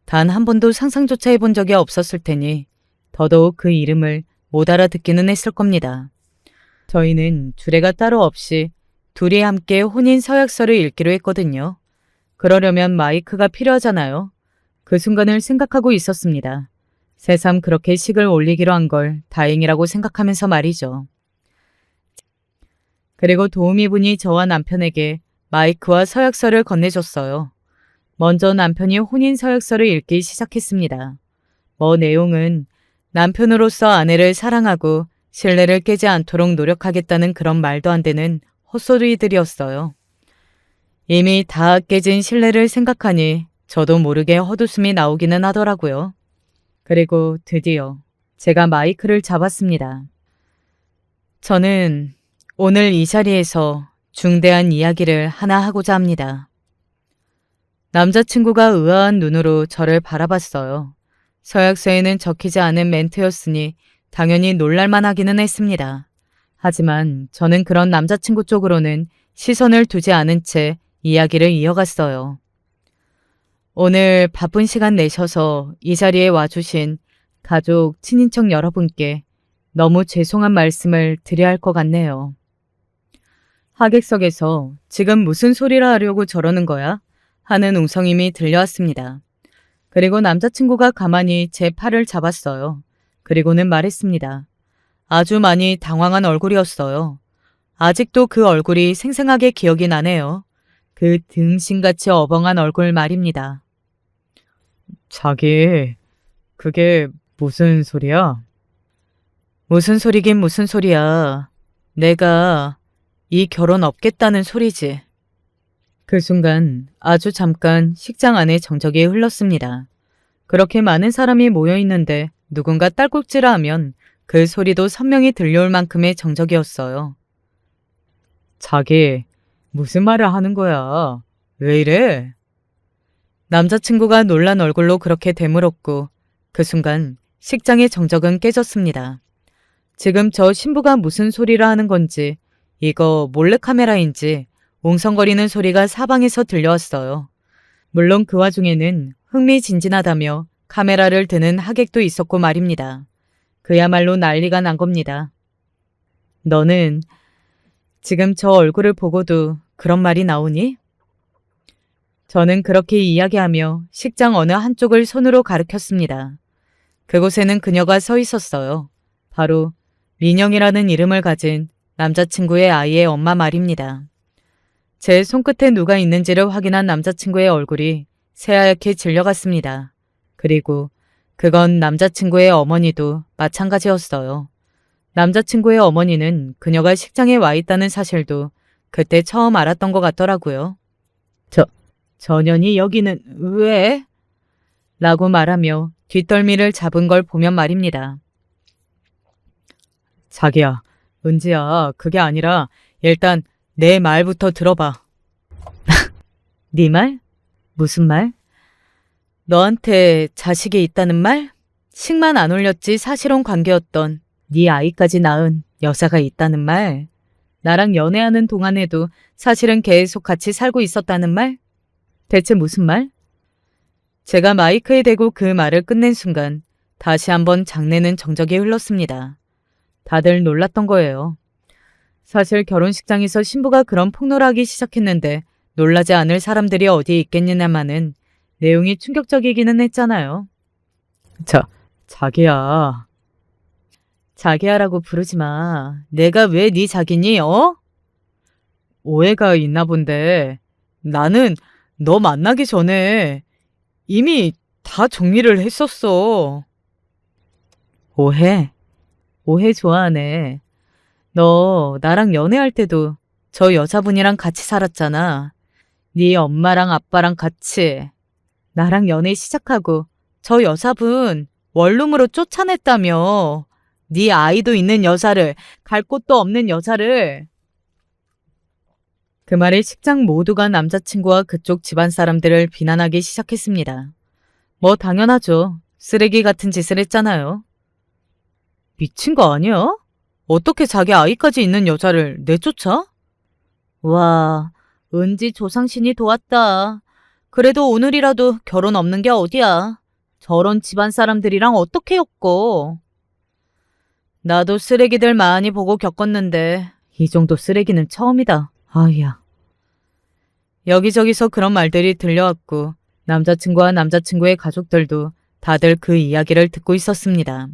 단 한 번도 상상조차 해본 적이 없었을 테니 더더욱 그 이름을 못 알아듣기는 했을 겁니다. 저희는 주례가 따로 없이 둘이 함께 혼인 서약서를 읽기로 했거든요. 그러려면 마이크가 필요하잖아요. 그 순간을 생각하고 있었습니다. 새삼 그렇게 식을 올리기로 한 걸 다행이라고 생각하면서 말이죠. 그리고 도우미분이 저와 남편에게 마이크와 서약서를 건네줬어요. 먼저 남편이 혼인 서약서를 읽기 시작했습니다. 내용은 남편으로서 아내를 사랑하고 신뢰를 깨지 않도록 노력하겠다는 그런 말도 안 되는 헛소리들이었어요. 이미 다 깨진 신뢰를 생각하니 저도 모르게 헛웃음이 나오기는 하더라고요. 그리고 드디어 제가 마이크를 잡았습니다. 저는 오늘 이 자리에서 중대한 이야기를 하나 하고자 합니다. 남자친구가 의아한 눈으로 저를 바라봤어요. 서약서에는 적히지 않은 멘트였으니 당연히 놀랄만 하기는 했습니다. 하지만 저는 그런 남자친구 쪽으로는 시선을 두지 않은 채 이야기를 이어갔어요. 오늘 바쁜 시간 내셔서 이 자리에 와주신 가족, 친인척 여러분께 너무 죄송한 말씀을 드려야 할 것 같네요. 하객석에서 지금 무슨 소리를 하려고 저러는 거야? 하는 웅성임이 들려왔습니다. 그리고 남자친구가 가만히 제 팔을 잡았어요. 그리고는 말했습니다. 아주 많이 당황한 얼굴이었어요. 아직도 그 얼굴이 생생하게 기억이 나네요. 그 등신같이 어벙한 얼굴 말입니다. 자기, 그게 무슨 소리야? 무슨 소리긴 무슨 소리야. 내가 이 결혼 없겠다는 소리지. 그 순간 아주 잠깐 식장 안에 정적이 흘렀습니다. 그렇게 많은 사람이 모여 있는데 누군가 딸꾹질을 하면 그 소리도 선명히 들려올 만큼의 정적이었어요. 자기, 무슨 말을 하는 거야? 왜 이래? 남자친구가 놀란 얼굴로 그렇게 되물었고 그 순간 식장의 정적은 깨졌습니다. 지금 저 신부가 무슨 소리를 하는 건지, 이거 몰래카메라인지 웅성거리는 소리가 사방에서 들려왔어요. 물론 그 와중에는 흥미진진하다며 카메라를 드는 하객도 있었고 말입니다. 그야말로 난리가 난 겁니다. 너는 지금 저 얼굴을 보고도 그런 말이 나오니? 저는 그렇게 이야기하며 식장 어느 한쪽을 손으로 가리켰습니다. 그곳에는 그녀가 서 있었어요. 바로 민영이라는 이름을 가진 남자친구의 아이의 엄마 말입니다. 제 손끝에 누가 있는지를 확인한 남자친구의 얼굴이 새하얗게 질려갔습니다. 그리고 그건 남자친구의 어머니도 마찬가지였어요. 남자친구의 어머니는 그녀가 식장에 와 있다는 사실도 그때 처음 알았던 것 같더라고요. 전현이 여기는 왜? 라고 말하며 뒷덜미를 잡은 걸 보면 말입니다. 자기야, 은지야, 그게 아니라 일단 내 말부터 들어봐. 네 말? 무슨 말? 너한테 자식이 있다는 말? 식만 안 올렸지 사실혼 관계였던 네 아이까지 낳은 여자가 있다는 말? 나랑 연애하는 동안에도 사실은 계속 같이 살고 있었다는 말? 대체 무슨 말? 제가 마이크에 대고 그 말을 끝낸 순간 다시 한번 장내는 정적이 흘렀습니다. 다들 놀랐던 거예요. 사실 결혼식장에서 신부가 그런 폭로를 하기 시작했는데 놀라지 않을 사람들이 어디에 있겠느냐마는 내용이 충격적이기는 했잖아요. 자기야. 자기야라고 부르지 마. 내가 왜 네 자기니, 어? 오해가 있나 본데 나는 너 만나기 전에 이미 다 정리를 했었어. 오해? 오해 좋아하네. 너 나랑 연애할 때도 저 여자분이랑 같이 살았잖아. 네 엄마랑 아빠랑 같이. 나랑 연애 시작하고 저 여자분 원룸으로 쫓아냈다며. 네 아이도 있는 여자를, 갈 곳도 없는 여자를. 그 말에 식장 모두가 남자친구와 그쪽 집안 사람들을 비난하기 시작했습니다. 뭐 당연하죠. 쓰레기 같은 짓을 했잖아요. 미친 거 아니야? 어떻게 자기 아이까지 있는 여자를 내쫓아? 와, 은지 조상신이 도왔다. 그래도 오늘이라도 결혼 없는 게 어디야. 저런 집안 사람들이랑 어떻게 엮고. 나도 쓰레기들 많이 보고 겪었는데 이 정도 쓰레기는 처음이다. 아야. 여기저기서 그런 말들이 들려왔고 남자친구와 남자친구의 가족들도 다들 그 이야기를 듣고 있었습니다.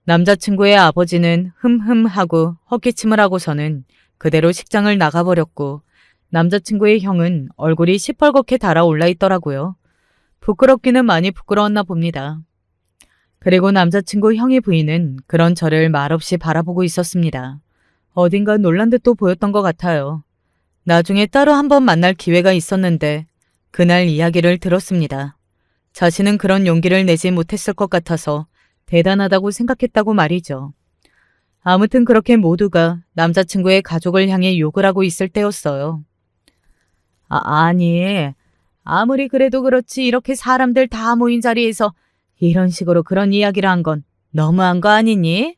남자친구의 아버지는 흠흠하고 헛기침을 하고서는 그대로 식장을 나가버렸고 남자친구의 형은 얼굴이 시뻘겋게 달아올라 있더라고요. 부끄럽기는 많이 부끄러웠나 봅니다. 그리고 남자친구 형의 부인은 그런 저를 말없이 바라보고 있었습니다. 어딘가 놀란 듯도 보였던 것 같아요. 나중에 따로 한번 만날 기회가 있었는데 그날 이야기를 들었습니다. 자신은 그런 용기를 내지 못했을 것 같아서 대단하다고 생각했다고 말이죠. 아무튼 그렇게 모두가 남자친구의 가족을 향해 욕을 하고 있을 때였어요. 아니, 아무리 그래도 그렇지 이렇게 사람들 다 모인 자리에서 이런 식으로 그런 이야기를 한 건 너무한 거 아니니?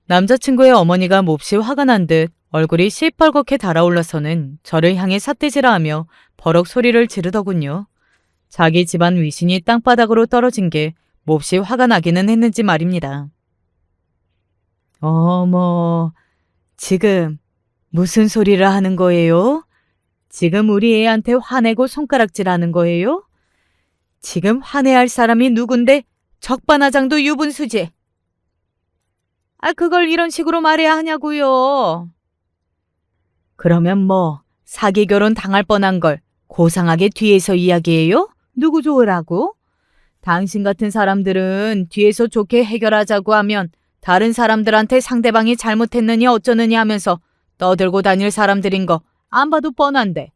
남자친구의 어머니가 몹시 화가 난 듯 얼굴이 시뻘겋게 달아올라서는 저를 향해 삿대질을 하며 버럭 소리를 지르더군요. 자기 집안 위신이 땅바닥으로 떨어진 게 몹시 화가 나기는 했는지 말입니다. 어머, 지금 무슨 소리를 하는 거예요? 지금 우리 애한테 화내고 손가락질하는 거예요? 지금 화내야 할 사람이 누군데 적반하장도 유분수지. 그걸 이런 식으로 말해야 하냐고요. 그러면 뭐 사기 결혼 당할 뻔한 걸 고상하게 뒤에서 이야기해요? 누구 좋으라고? 당신 같은 사람들은 뒤에서 좋게 해결하자고 하면 다른 사람들한테 상대방이 잘못했느니 어쩌느니 하면서 떠들고 다닐 사람들인 거 안 봐도 뻔한데.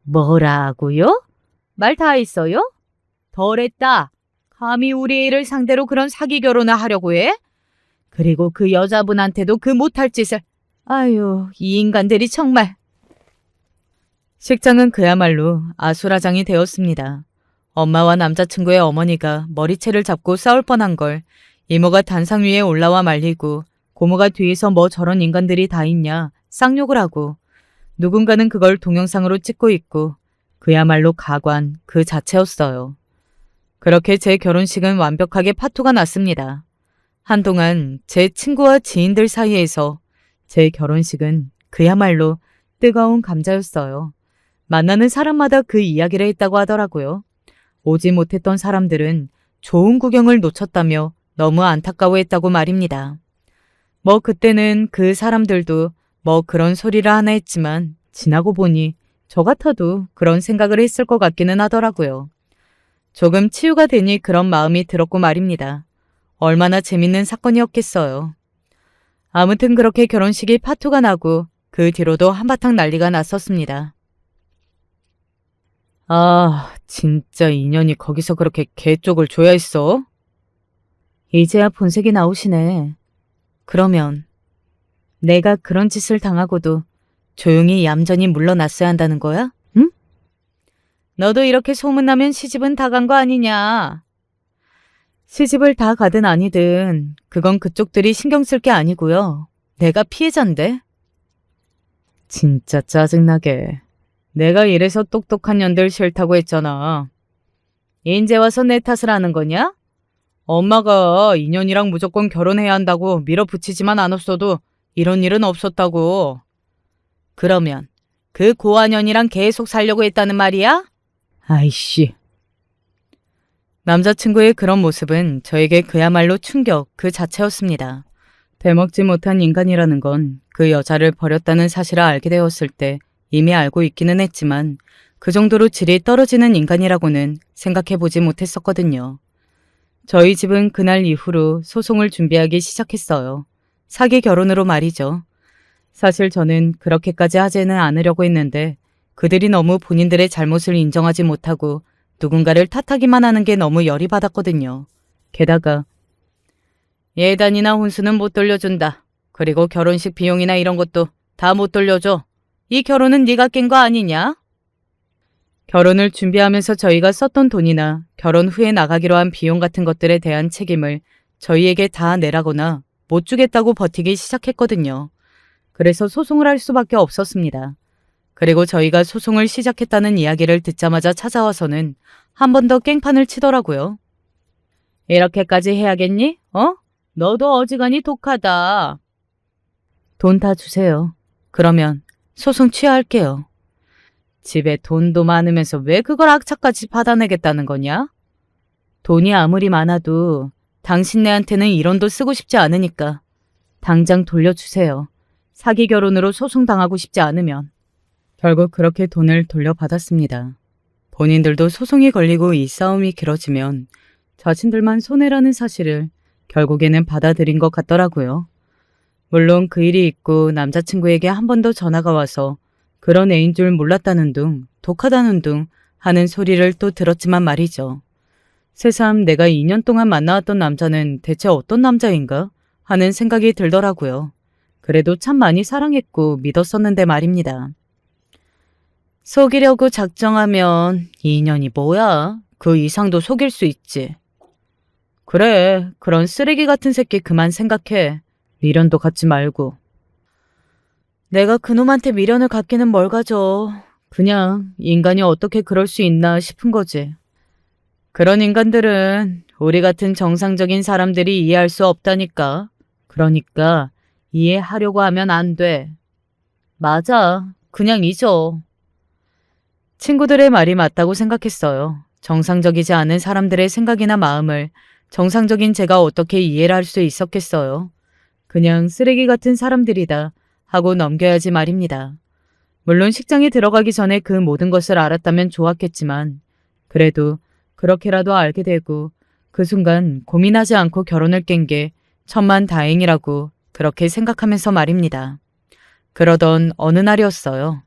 뭐라고요? 말 다 했어요? 덜했다. 감히 우리 애를 상대로 그런 사기 결혼을 하려고 해? 그리고 그 여자분한테도 그 못할 짓을. 아유, 이 인간들이 정말. 식장은 그야말로 아수라장이 되었습니다. 엄마와 남자친구의 어머니가 머리채를 잡고 싸울 뻔한 걸 이모가 단상 위에 올라와 말리고 고모가 뒤에서 뭐 저런 인간들이 다 있냐 쌍욕을 하고 누군가는 그걸 동영상으로 찍고 있고 그야말로 가관 그 자체였어요. 그렇게 제 결혼식은 완벽하게 파토가 났습니다. 한동안 제 친구와 지인들 사이에서 제 결혼식은 그야말로 뜨거운 감자였어요. 만나는 사람마다 그 이야기를 했다고 하더라고요. 오지 못했던 사람들은 좋은 구경을 놓쳤다며 너무 안타까워했다고 말입니다. 뭐 그때는 그 사람들도 뭐 그런 소리를 하나 했지만 지나고 보니 저 같아도 그런 생각을 했을 것 같기는 하더라고요. 조금 치유가 되니 그런 마음이 들었고 말입니다. 얼마나 재밌는 사건이었겠어요. 아무튼 그렇게 결혼식이 파토가 나고 그 뒤로도 한바탕 난리가 났었습니다. 아, 진짜 인연이 거기서 그렇게 개 쪽을 줘야 했어? 이제야 본색이 나오시네. 그러면 내가 그런 짓을 당하고도 조용히 얌전히 물러났어야 한다는 거야? 응? 너도 이렇게 소문나면 시집은 다 간 거 아니냐? 시집을 다 가든 아니든 그건 그쪽들이 신경 쓸 게 아니고요. 내가 피해자인데. 진짜 짜증나게. 내가 이래서 똑똑한 년들 싫다고 했잖아. 인제 와서 내 탓을 하는 거냐? 엄마가 인연이랑 무조건 결혼해야 한다고 밀어붙이지만 않았어도 이런 일은 없었다고. 그러면 그 고아년이랑 계속 살려고 했다는 말이야? 아이씨. 남자친구의 그런 모습은 저에게 그야말로 충격 그 자체였습니다. 대먹지 못한 인간이라는 건 그 여자를 버렸다는 사실을 알게 되었을 때 이미 알고 있기는 했지만 그 정도로 질이 떨어지는 인간이라고는 생각해보지 못했었거든요. 저희 집은 그날 이후로 소송을 준비하기 시작했어요. 사기 결혼으로 말이죠. 사실 저는 그렇게까지 하지는 않으려고 했는데 그들이 너무 본인들의 잘못을 인정하지 못하고 누군가를 탓하기만 하는 게 너무 열이 받았거든요. 게다가 예단이나 혼수는 못 돌려준다. 그리고 결혼식 비용이나 이런 것도 다 못 돌려줘. 이 결혼은 네가 깬 거 아니냐? 결혼을 준비하면서 저희가 썼던 돈이나 결혼 후에 나가기로 한 비용 같은 것들에 대한 책임을 저희에게 다 내라거나 못 주겠다고 버티기 시작했거든요. 그래서 소송을 할 수밖에 없었습니다. 그리고 저희가 소송을 시작했다는 이야기를 듣자마자 찾아와서는 한 번 더 깽판을 치더라고요. 이렇게까지 해야겠니? 너도 어지간히 독하다. 돈 다 주세요. 그러면 소송 취하할게요. 집에 돈도 많으면서 왜 그걸 악착같이 받아내겠다는 거냐? 돈이 아무리 많아도 당신네한테는 1원도 쓰고 싶지 않으니까 당장 돌려주세요. 사기 결혼으로 소송당하고 싶지 않으면. 결국 그렇게 돈을 돌려받았습니다. 본인들도 소송이 걸리고 이 싸움이 길어지면 자신들만 손해라는 사실을 결국에는 받아들인 것 같더라고요. 물론 그 일이 있고 남자친구에게 한 번 더 전화가 와서 그런 애인 줄 몰랐다는 둥, 독하다는 둥 하는 소리를 또 들었지만 말이죠. 새삼 내가 2년 동안 만나왔던 남자는 대체 어떤 남자인가 하는 생각이 들더라고요. 그래도 참 많이 사랑했고 믿었었는데 말입니다. 속이려고 작정하면 2년이 뭐야? 그 이상도 속일 수 있지. 그래, 그런 쓰레기 같은 새끼 그만 생각해. 미련도 갖지 말고. 내가 그놈한테 미련을 갖기는 뭘 가져. 그냥 인간이 어떻게 그럴 수 있나 싶은 거지. 그런 인간들은 우리 같은 정상적인 사람들이 이해할 수 없다니까. 그러니까 이해하려고 하면 안 돼. 맞아. 그냥 잊어. 친구들의 말이 맞다고 생각했어요. 정상적이지 않은 사람들의 생각이나 마음을 정상적인 제가 어떻게 이해를 할 수 있었겠어요. 그냥 쓰레기 같은 사람들이다 하고 넘겨야지 말입니다. 물론 식장에 들어가기 전에 그 모든 것을 알았다면 좋았겠지만 그래도 그렇게라도 알게 되고 그 순간 고민하지 않고 결혼을 깬 게 천만다행이라고 그렇게 생각하면서 말입니다. 그러던 어느 날이었어요.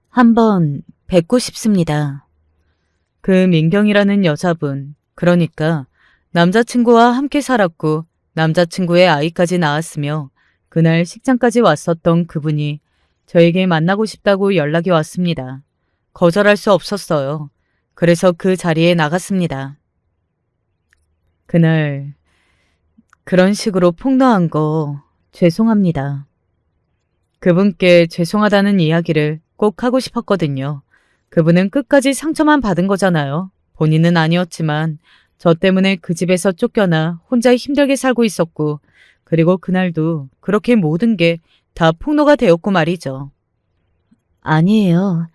한번 뵙고 싶습니다. 그 민경이라는 여자분, 그러니까 남자친구와 함께 살았고 남자친구의 아이까지 낳았으며 그날 식장까지 왔었던 그분이 저에게 만나고 싶다고 연락이 왔습니다. 거절할 수 없었어요. 그래서 그 자리에 나갔습니다. 그날 그런 식으로 폭로한 거 죄송합니다. 그분께 죄송하다는 이야기를 꼭 하고 싶었거든요. 그분은 끝까지 상처만 받은 거잖아요. 본인은 아니었지만 저 때문에 그 집에서 쫓겨나 혼자 힘들게 살고 있었고 그리고 그날도 그렇게 모든 게 다 폭로가 되었고 말이죠. 아니에요.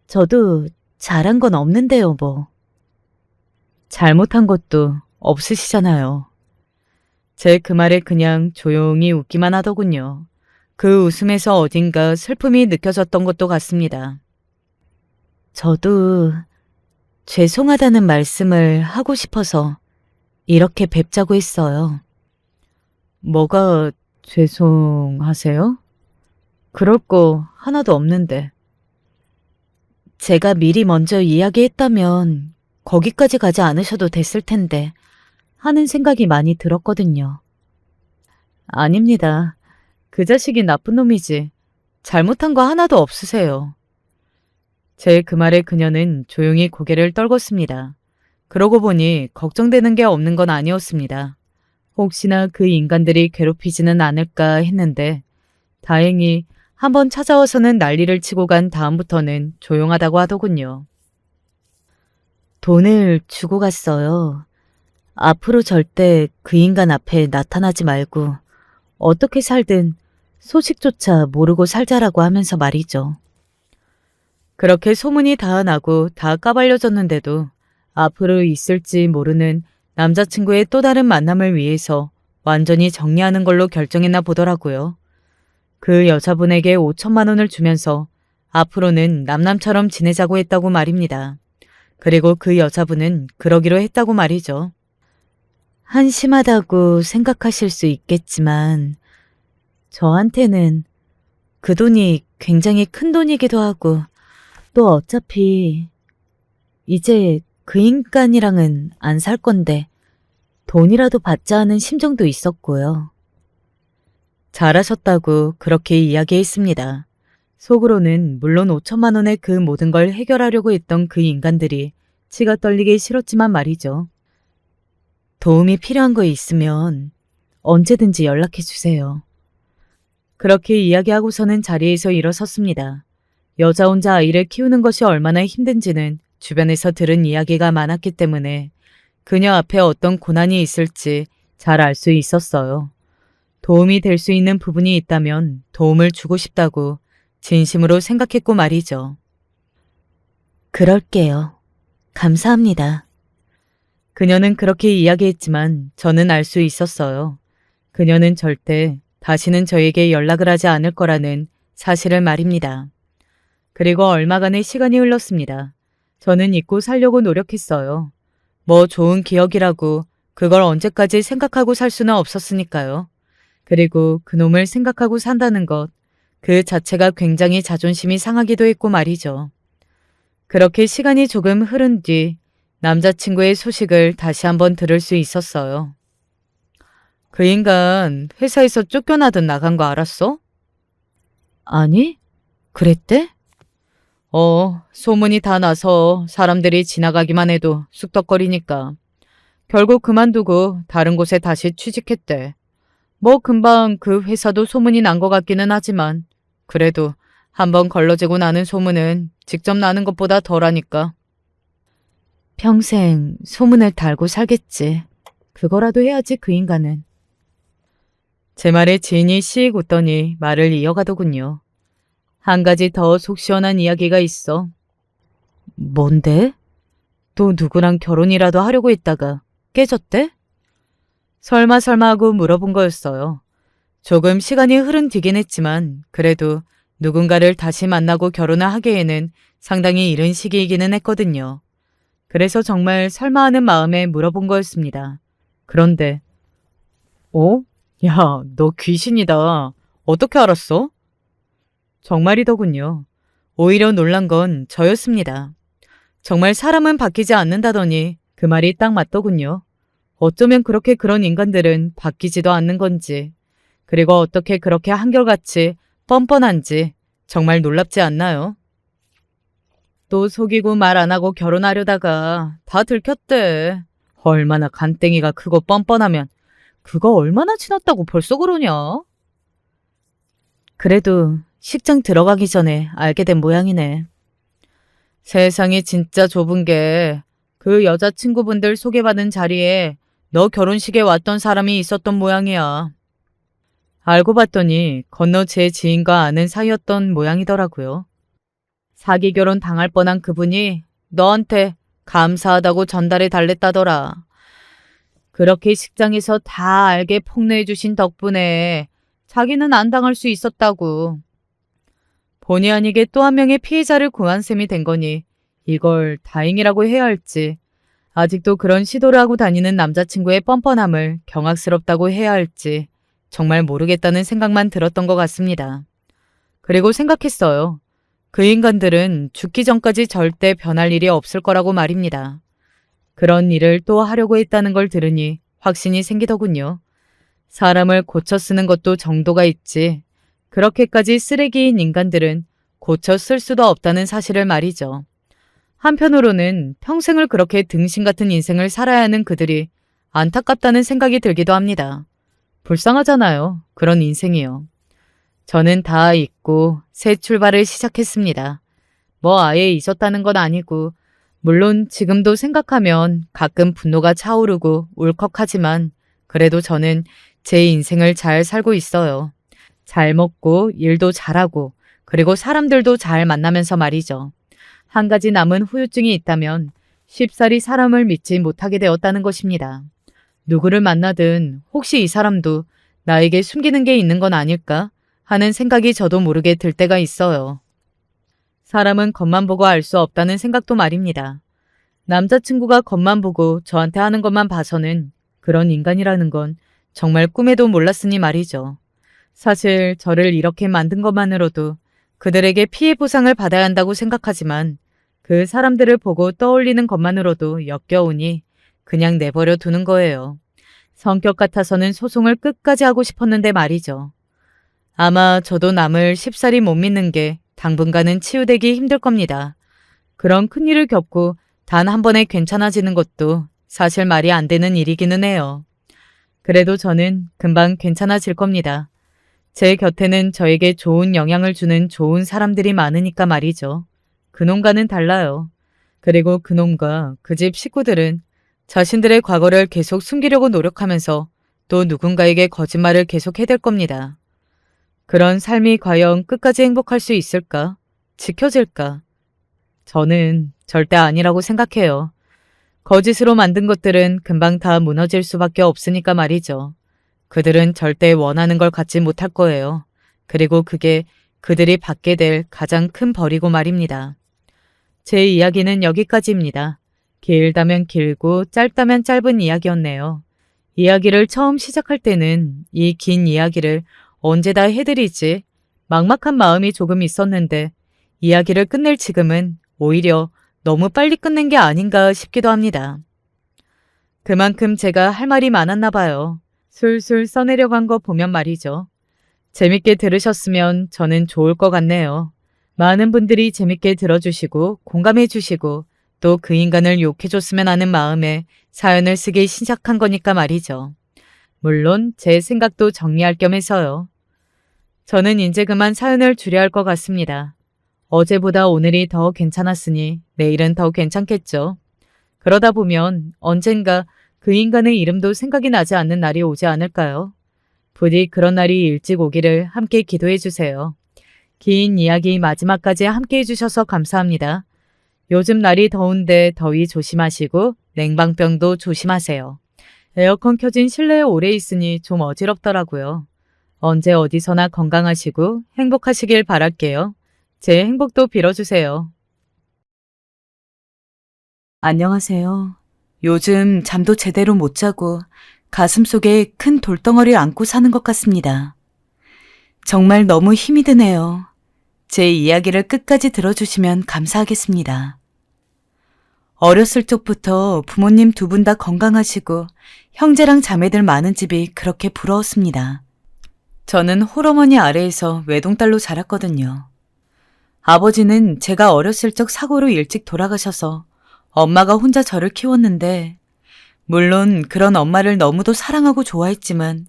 저도 잘한 건 없는데요, 뭐. 잘못한 것도 없으시잖아요. 제 그 말에 그냥 조용히 웃기만 하더군요. 그 웃음에서 어딘가 슬픔이 느껴졌던 것도 같습니다. 저도 죄송하다는 말씀을 하고 싶어서 이렇게 뵙자고 했어요. 뭐가 죄송하세요? 그럴 거 하나도 없는데. 제가 미리 먼저 이야기했다면 거기까지 가지 않으셔도 됐을 텐데 하는 생각이 많이 들었거든요. 아닙니다. 그 자식이 나쁜 놈이지. 잘못한 거 하나도 없으세요. 제 그 말에 그녀는 조용히 고개를 떨궜습니다. 그러고 보니 걱정되는 게 없는 건 아니었습니다. 혹시나 그 인간들이 괴롭히지는 않을까 했는데 다행히 한번 찾아와서는 난리를 치고 간 다음부터는 조용하다고 하더군요. 돈을 주고 갔어요. 앞으로 절대 그 인간 앞에 나타나지 말고 어떻게 살든 소식조차 모르고 살자라고 하면서 말이죠. 그렇게 소문이 다 나고 다 까발려졌는데도 앞으로 있을지 모르는 남자친구의 또 다른 만남을 위해서 완전히 정리하는 걸로 결정했나 보더라고요. 그 여자분에게 5천만 원을 주면서 앞으로는 남남처럼 지내자고 했다고 말입니다. 그리고 그 여자분은 그러기로 했다고 말이죠. 한심하다고 생각하실 수 있겠지만 저한테는 그 돈이 굉장히 큰 돈이기도 하고 또 어차피 이제 그 인간이랑은 안 살 건데 돈이라도 받자 하는 심정도 있었고요. 잘하셨다고 그렇게 이야기했습니다. 속으로는 물론 5천만 원의 그 모든 걸 해결하려고 했던 그 인간들이 치가 떨리기 싫었지만 말이죠. 도움이 필요한 거 있으면 언제든지 연락해 주세요. 그렇게 이야기하고서는 자리에서 일어섰습니다. 여자 혼자 아이를 키우는 것이 얼마나 힘든지는 주변에서 들은 이야기가 많았기 때문에 그녀 앞에 어떤 고난이 있을지 잘 알 수 있었어요. 도움이 될 수 있는 부분이 있다면 도움을 주고 싶다고 진심으로 생각했고 말이죠. 그럴게요. 감사합니다. 그녀는 그렇게 이야기했지만 저는 알 수 있었어요. 그녀는 절대 다시는 저에게 연락을 하지 않을 거라는 사실을 말입니다. 그리고 얼마간의 시간이 흘렀습니다. 저는 잊고 살려고 노력했어요. 뭐 좋은 기억이라고 그걸 언제까지 생각하고 살 수는 없었으니까요. 그리고 그놈을 생각하고 산다는 것, 그 자체가 굉장히 자존심이 상하기도 했고 말이죠. 그렇게 시간이 조금 흐른 뒤 남자친구의 소식을 다시 한번 들을 수 있었어요. 그 인간 회사에서 쫓겨나듯 나간 거 알았어? 아니, 그랬대? 소문이 다 나서 사람들이 지나가기만 해도 쑥덕거리니까. 결국 그만두고 다른 곳에 다시 취직했대. 뭐 금방 그 회사도 소문이 난 것 같기는 하지만 그래도 한번 걸러지고 나는 소문은 직접 나는 것보다 덜하니까. 평생 소문을 달고 살겠지. 그거라도 해야지 그 인간은. 제 말에 지인이 씩 웃더니 말을 이어가더군요. 한 가지 더 속 시원한 이야기가 있어. 뭔데? 또 누구랑 결혼이라도 하려고 했다가 깨졌대? 설마 하고 물어본 거였어요. 조금 시간이 흐른 뒤긴 했지만 그래도 누군가를 다시 만나고 결혼을 하기에는 상당히 이른 시기이기는 했거든요. 그래서 정말 설마 하는 마음에 물어본 거였습니다. 그런데, 야, 너 귀신이다. 어떻게 알았어? 정말이더군요. 오히려 놀란 건 저였습니다. 정말 사람은 바뀌지 않는다더니 그 말이 딱 맞더군요. 어쩌면 그렇게 그런 인간들은 바뀌지도 않는 건지, 그리고 어떻게 그렇게 한결같이 뻔뻔한지 정말 놀랍지 않나요? 또 속이고 말 안 하고 결혼하려다가 다 들켰대. 얼마나 간땡이가 크고 뻔뻔하면 그거 얼마나 지났다고 벌써 그러냐? 그래도 식장 들어가기 전에 알게 된 모양이네. 세상이 진짜 좁은 게 그 여자친구분들 소개받은 자리에 너 결혼식에 왔던 사람이 있었던 모양이야. 알고 봤더니 건너 제 지인과 아는 사이였던 모양이더라고요. 사기 결혼 당할 뻔한 그분이 너한테 감사하다고 전달해 달랬다더라. 그렇게 식장에서 다 알게 폭로해 주신 덕분에 자기는 안 당할 수 있었다고. 본의 아니게 또 한 명의 피해자를 구한 셈이 된 거니 이걸 다행이라고 해야 할지, 아직도 그런 시도를 하고 다니는 남자친구의 뻔뻔함을 경악스럽다고 해야 할지 정말 모르겠다는 생각만 들었던 것 같습니다. 그리고 생각했어요. 그 인간들은 죽기 전까지 절대 변할 일이 없을 거라고 말입니다. 그런 일을 또 하려고 했다는 걸 들으니 확신이 생기더군요. 사람을 고쳐 쓰는 것도 정도가 있지, 그렇게까지 쓰레기인 인간들은 고쳐 쓸 수도 없다는 사실을 말이죠. 한편으로는 평생을 그렇게 등신 같은 인생을 살아야 하는 그들이 안타깝다는 생각이 들기도 합니다. 불쌍하잖아요. 그런 인생이요. 저는 다 잊고 새 출발을 시작했습니다. 뭐 아예 잊었다는 건 아니고, 물론 지금도 생각하면 가끔 분노가 차오르고 울컥하지만 그래도 저는 제 인생을 잘 살고 있어요. 잘 먹고 일도 잘하고 그리고 사람들도 잘 만나면서 말이죠. 한 가지 남은 후유증이 있다면 쉽사리 사람을 믿지 못하게 되었다는 것입니다. 누구를 만나든 혹시 이 사람도 나에게 숨기는 게 있는 건 아닐까 하는 생각이 저도 모르게 들 때가 있어요. 사람은 겉만 보고 알 수 없다는 생각도 말입니다. 남자친구가 겉만 보고 저한테 하는 것만 봐서는 그런 인간이라는 건 정말 꿈에도 몰랐으니 말이죠. 사실 저를 이렇게 만든 것만으로도 그들에게 피해 보상을 받아야 한다고 생각하지만 그 사람들을 보고 떠올리는 것만으로도 역겨우니 그냥 내버려 두는 거예요. 성격 같아서는 소송을 끝까지 하고 싶었는데 말이죠. 아마 저도 남을 쉽사리 못 믿는 게 당분간은 치유되기 힘들 겁니다. 그런 큰일을 겪고 단 한 번에 괜찮아지는 것도 사실 말이 안 되는 일이기는 해요. 그래도 저는 금방 괜찮아질 겁니다. 제 곁에는 저에게 좋은 영향을 주는 좋은 사람들이 많으니까 말이죠. 그놈과는 달라요. 그리고 그놈과 그 집 식구들은 자신들의 과거를 계속 숨기려고 노력하면서 또 누군가에게 거짓말을 계속 해댈 겁니다. 그런 삶이 과연 끝까지 행복할 수 있을까? 지켜질까? 저는 절대 아니라고 생각해요. 거짓으로 만든 것들은 금방 다 무너질 수밖에 없으니까 말이죠. 그들은 절대 원하는 걸 갖지 못할 거예요. 그리고 그게 그들이 받게 될 가장 큰 벌이고 말입니다. 제 이야기는 여기까지입니다. 길다면 길고 짧다면 짧은 이야기였네요. 이야기를 처음 시작할 때는 이 긴 이야기를 언제 다 해드리지? 막막한 마음이 조금 있었는데 이야기를 끝낼 지금은 오히려 너무 빨리 끝낸 게 아닌가 싶기도 합니다. 그만큼 제가 할 말이 많았나 봐요. 술술 써내려간 거 보면 말이죠. 재밌게 들으셨으면 저는 좋을 것 같네요. 많은 분들이 재밌게 들어주시고 공감해 주시고 또 그 인간을 욕해줬으면 하는 마음에 사연을 쓰기 시작한 거니까 말이죠. 물론 제 생각도 정리할 겸 해서요. 저는 이제 그만 사연을 줄여야 할 것 같습니다. 어제보다 오늘이 더 괜찮았으니 내일은 더 괜찮겠죠. 그러다 보면 언젠가 그 인간의 이름도 생각이 나지 않는 날이 오지 않을까요? 부디 그런 날이 일찍 오기를 함께 기도해 주세요. 긴 이야기 마지막까지 함께 해주셔서 감사합니다. 요즘 날이 더운데 더위 조심하시고 냉방병도 조심하세요. 에어컨 켜진 실내에 오래 있으니 좀 어지럽더라고요. 언제 어디서나 건강하시고 행복하시길 바랄게요. 제 행복도 빌어주세요. 안녕하세요. 요즘 잠도 제대로 못 자고 가슴속에 큰 돌덩어리를 안고 사는 것 같습니다. 정말 너무 힘이 드네요. 제 이야기를 끝까지 들어주시면 감사하겠습니다. 어렸을 적부터 부모님 두 분 다 건강하시고 형제랑 자매들 많은 집이 그렇게 부러웠습니다. 저는 홀어머니 아래에서 외동딸로 자랐거든요. 아버지는 제가 어렸을 적 사고로 일찍 돌아가셔서 엄마가 혼자 저를 키웠는데, 물론 그런 엄마를 너무도 사랑하고 좋아했지만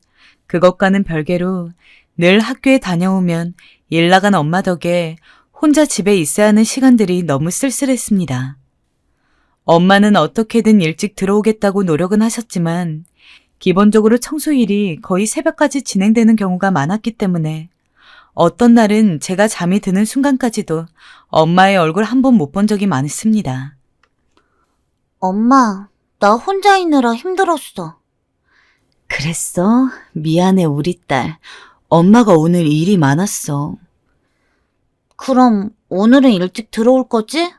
그것과는 별개로 늘 학교에 다녀오면 일 나간 엄마 덕에 혼자 집에 있어야 하는 시간들이 너무 쓸쓸했습니다. 엄마는 어떻게든 일찍 들어오겠다고 노력은 하셨지만 기본적으로 청소일이 거의 새벽까지 진행되는 경우가 많았기 때문에 어떤 날은 제가 잠이 드는 순간까지도 엄마의 얼굴 한 번 못 본 적이 많습니다. 엄마, 나 혼자 있느라 힘들었어. 그랬어? 미안해, 우리 딸. 엄마가 오늘 일이 많았어. 그럼 오늘은 일찍 들어올 거지?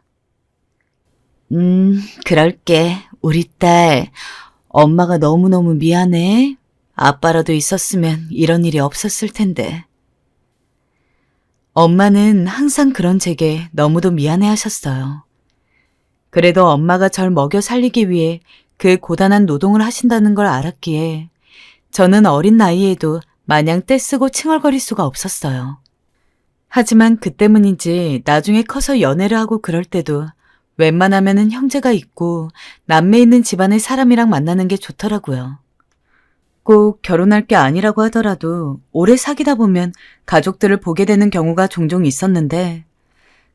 그럴게. 우리 딸. 엄마가 너무너무 미안해. 아빠라도 있었으면 이런 일이 없었을 텐데. 엄마는 항상 그런 제게 너무도 미안해 하셨어요. 그래도 엄마가 절 먹여 살리기 위해 그 고단한 노동을 하신다는 걸 알았기에 저는 어린 나이에도 마냥 떼쓰고 칭얼거릴 수가 없었어요. 하지만 그 때문인지 나중에 커서 연애를 하고 그럴 때도 웬만하면은 형제가 있고 남매 있는 집안의 사람이랑 만나는 게 좋더라고요. 꼭 결혼할 게 아니라고 하더라도 오래 사귀다 보면 가족들을 보게 되는 경우가 종종 있었는데,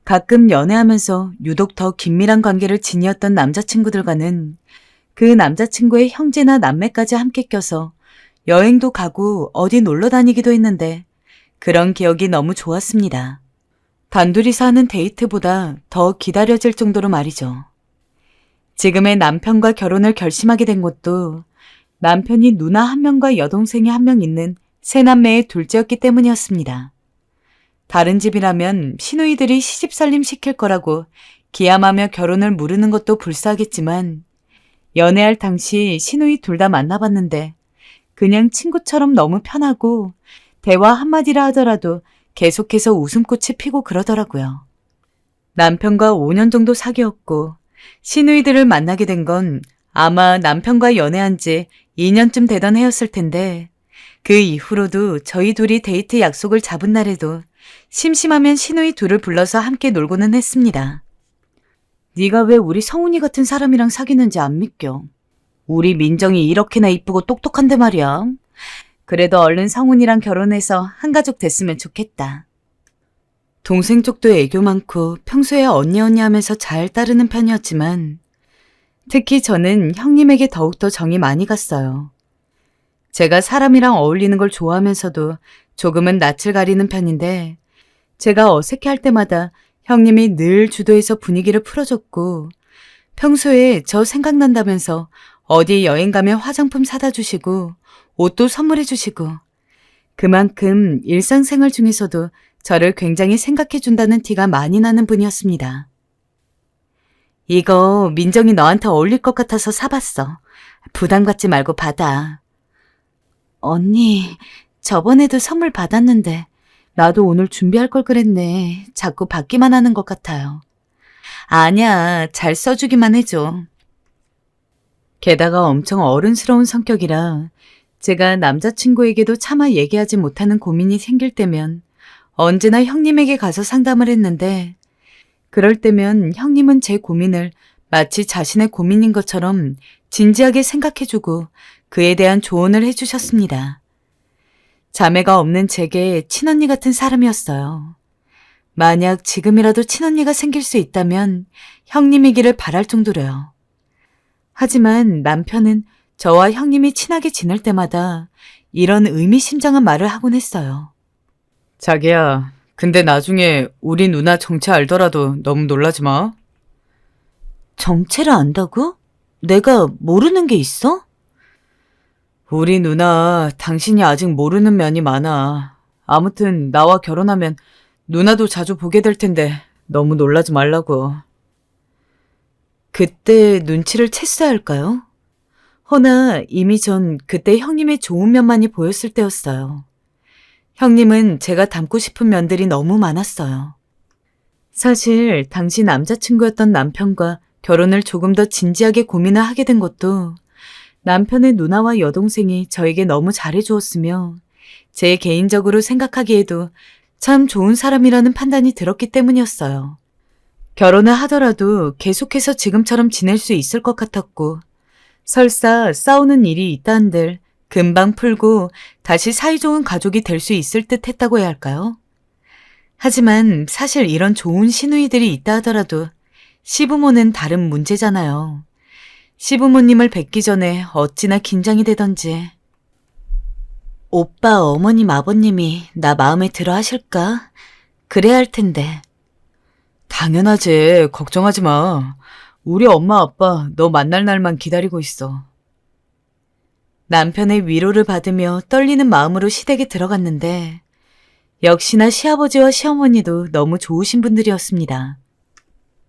가끔 연애하면서 유독 더 긴밀한 관계를 지니었던 남자친구들과는 그 남자친구의 형제나 남매까지 함께 껴서 여행도 가고 어디 놀러 다니기도 했는데 그런 기억이 너무 좋았습니다. 단둘이서 하는 데이트보다 더 기다려질 정도로 말이죠. 지금의 남편과 결혼을 결심하게 된 것도 남편이 누나 한 명과 여동생이 한 명 있는 세 남매의 둘째였기 때문이었습니다. 다른 집이라면 시누이들이 시집살림 시킬 거라고 기함하며 결혼을 무르는 것도 불쌍하겠지만 연애할 당시 시누이 둘 다 만나봤는데 그냥 친구처럼 너무 편하고 대화 한마디라 하더라도 계속해서 웃음꽃이 피고 그러더라고요. 남편과 5년 정도 사귀었고 시누이들을 만나게 된 건 아마 남편과 연애한 지 2년쯤 되던 해였을 텐데, 그 이후로도 저희 둘이 데이트 약속을 잡은 날에도 심심하면 시누이 둘을 불러서 함께 놀고는 했습니다. 네가 왜 우리 성훈이 같은 사람이랑 사귀는지 안 믿겨. 우리 민정이 이렇게나 이쁘고 똑똑한데 말이야. 그래도 얼른 성훈이랑 결혼해서 한 가족 됐으면 좋겠다. 동생 쪽도 애교 많고 평소에 언니 하면서 잘 따르는 편이었지만 특히 저는 형님에게 더욱더 정이 많이 갔어요. 제가 사람이랑 어울리는 걸 좋아하면서도 조금은 낯을 가리는 편인데 제가 어색해할 때마다 형님이 늘 주도해서 분위기를 풀어줬고 평소에 저 생각난다면서 어디 여행 가면 화장품 사다 주시고 옷도 선물해 주시고 그만큼 일상생활 중에서도 저를 굉장히 생각해 준다는 티가 많이 나는 분이었습니다. 이거 민정이 너한테 어울릴 것 같아서 사봤어. 부담 갖지 말고 받아. 언니, 저번에도 선물 받았는데 나도 오늘 준비할 걸 그랬네. 자꾸 받기만 하는 것 같아요. 아니야, 잘 써주기만 해줘. 게다가 엄청 어른스러운 성격이라 제가 남자친구에게도 차마 얘기하지 못하는 고민이 생길 때면 언제나 형님에게 가서 상담을 했는데, 그럴 때면 형님은 제 고민을 마치 자신의 고민인 것처럼 진지하게 생각해주고 그에 대한 조언을 해주셨습니다. 자매가 없는 제게 친언니 같은 사람이었어요. 만약 지금이라도 친언니가 생길 수 있다면 형님이기를 바랄 정도로요. 하지만 남편은 저와 형님이 친하게 지낼 때마다 이런 의미심장한 말을 하곤 했어요. 자기야, 근데 나중에 우리 누나 정체 알더라도 너무 놀라지 마. 정체를 안다고? 내가 모르는 게 있어? 우리 누나 당신이 아직 모르는 면이 많아. 아무튼 나와 결혼하면 누나도 자주 보게 될 텐데 너무 놀라지 말라고. 그때 눈치를 챘어야 할까요? 허나 이미 전 그때 형님의 좋은 면만이 보였을 때였어요. 형님은 제가 닮고 싶은 면들이 너무 많았어요. 사실 당시 남자친구였던 남편과 결혼을 조금 더 진지하게 고민을 하게 된 것도 남편의 누나와 여동생이 저에게 너무 잘해주었으며 제 개인적으로 생각하기에도 참 좋은 사람이라는 판단이 들었기 때문이었어요. 결혼을 하더라도 계속해서 지금처럼 지낼 수 있을 것 같았고 설사 싸우는 일이 있다 한들 금방 풀고 다시 사이좋은 가족이 될 수 있을 듯 했다고 해야 할까요? 하지만 사실 이런 좋은 시누이들이 있다 하더라도 시부모는 다른 문제잖아요. 시부모님을 뵙기 전에 어찌나 긴장이 되던지. 오빠 어머님 아버님이 나 마음에 들어 하실까? 그래야 할 텐데. 당연하지. 걱정하지 마. 우리 엄마 아빠 너 만날 날만 기다리고 있어. 남편의 위로를 받으며 떨리는 마음으로 시댁에 들어갔는데 역시나 시아버지와 시어머니도 너무 좋으신 분들이었습니다.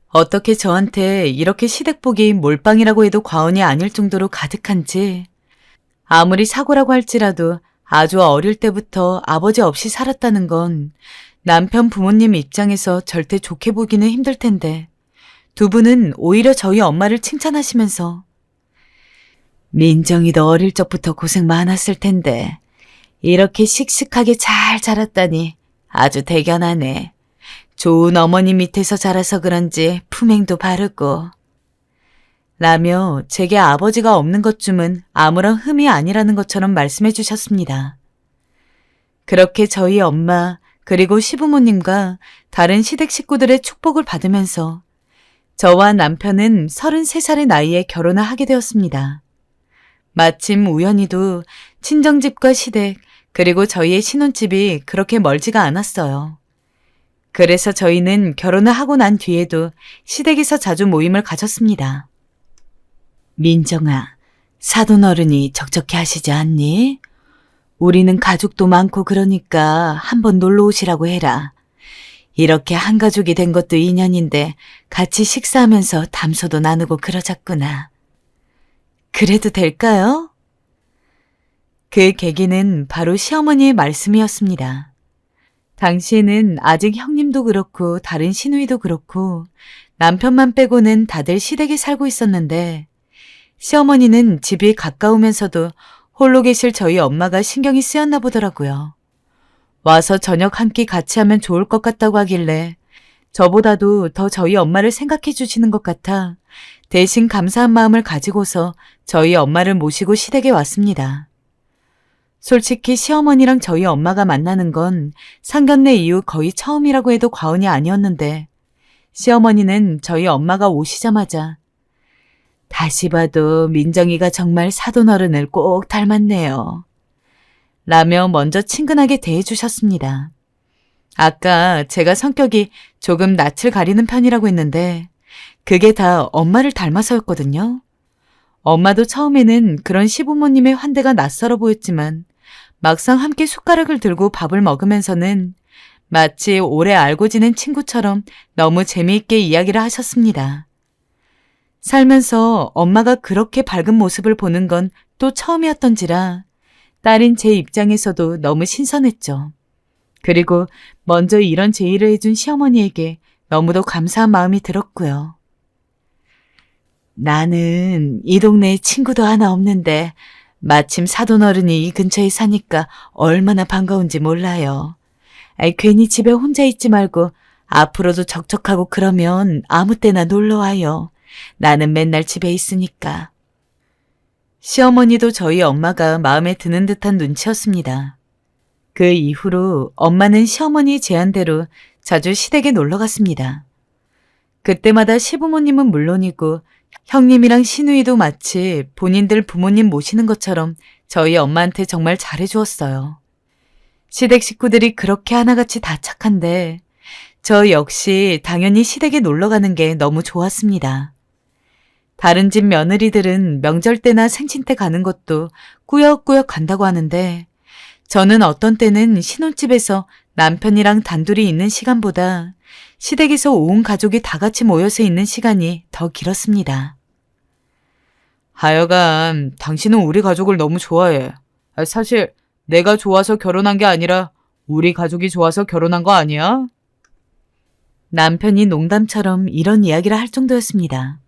어떻게 저한테 이렇게 시댁복이 몰빵이라고 해도 과언이 아닐 정도로 가득한지 아무리 사고라고 할지라도 아주 어릴 때부터 아버지 없이 살았다는 건 남편 부모님 입장에서 절대 좋게 보기는 힘들 텐데 두 분은 오히려 저희 엄마를 칭찬하시면서 민정이도 어릴 적부터 고생 많았을 텐데 이렇게 씩씩하게 잘 자랐다니 아주 대견하네. 좋은 어머니 밑에서 자라서 그런지 품행도 바르고 라며 제게 아버지가 없는 것쯤은 아무런 흠이 아니라는 것처럼 말씀해 주셨습니다. 그렇게 저희 엄마 그리고 시부모님과 다른 시댁 식구들의 축복을 받으면서 저와 남편은 33살의 나이에 결혼을 하게 되었습니다. 마침 우연히도 친정집과 시댁 그리고 저희의 신혼집이 그렇게 멀지가 않았어요. 그래서 저희는 결혼을 하고 난 뒤에도 시댁에서 자주 모임을 가졌습니다. 민정아, 사돈어른이 적적해 하시지 않니? 우리는 가족도 많고 그러니까 한번 놀러 오시라고 해라. 이렇게 한 가족이 된 것도 인연인데 같이 식사하면서 담소도 나누고 그러자꾸나. 그래도 될까요? 그 계기는 바로 시어머니의 말씀이었습니다. 당시에는 아직 형님도 그렇고 다른 시누이도 그렇고 남편만 빼고는 다들 시댁에 살고 있었는데 시어머니는 집이 가까우면서도 홀로 계실 저희 엄마가 신경이 쓰였나 보더라고요. 와서 저녁 한 끼 같이 하면 좋을 것 같다고 하길래 저보다도 더 저희 엄마를 생각해 주시는 것 같아 대신 감사한 마음을 가지고서 저희 엄마를 모시고 시댁에 왔습니다. 솔직히 시어머니랑 저희 엄마가 만나는 건 상견례 이후 거의 처음이라고 해도 과언이 아니었는데 시어머니는 저희 엄마가 오시자마자 다시 봐도 민정이가 정말 사돈어른을 꼭 닮았네요. 라며 먼저 친근하게 대해주셨습니다. 아까 제가 성격이 조금 낯을 가리는 편이라고 했는데 그게 다 엄마를 닮아서였거든요. 엄마도 처음에는 그런 시부모님의 환대가 낯설어 보였지만 막상 함께 숟가락을 들고 밥을 먹으면서는 마치 오래 알고 지낸 친구처럼 너무 재미있게 이야기를 하셨습니다. 살면서 엄마가 그렇게 밝은 모습을 보는 건 또 처음이었던지라 딸인 제 입장에서도 너무 신선했죠. 그리고 먼저 이런 제의를 해준 시어머니에게 너무도 감사한 마음이 들었고요. 나는 이 동네에 친구도 하나 없는데 마침 사돈어른이 이 근처에 사니까 얼마나 반가운지 몰라요. 괜히 집에 혼자 있지 말고 앞으로도 적적하고 그러면 아무 때나 놀러와요. 나는 맨날 집에 있으니까. 시어머니도 저희 엄마가 마음에 드는 듯한 눈치였습니다. 그 이후로 엄마는 시어머니의 제안대로 자주 시댁에 놀러 갔습니다. 그때마다 시부모님은 물론이고 형님이랑 시누이도 마치 본인들 부모님 모시는 것처럼 저희 엄마한테 정말 잘해주었어요. 시댁 식구들이 그렇게 하나같이 다 착한데 저 역시 당연히 시댁에 놀러 가는 게 너무 좋았습니다. 다른 집 며느리들은 명절 때나 생신 때 가는 것도 꾸역꾸역 간다고 하는데 저는 어떤 때는 신혼집에서 남편이랑 단둘이 있는 시간보다 시댁에서 온 가족이 다 같이 모여서 있는 시간이 더 길었습니다. 하여간 당신은 우리 가족을 너무 좋아해. 사실 내가 좋아서 결혼한 게 아니라 우리 가족이 좋아서 결혼한 거 아니야? 남편이 농담처럼 이런 이야기를 할 정도였습니다.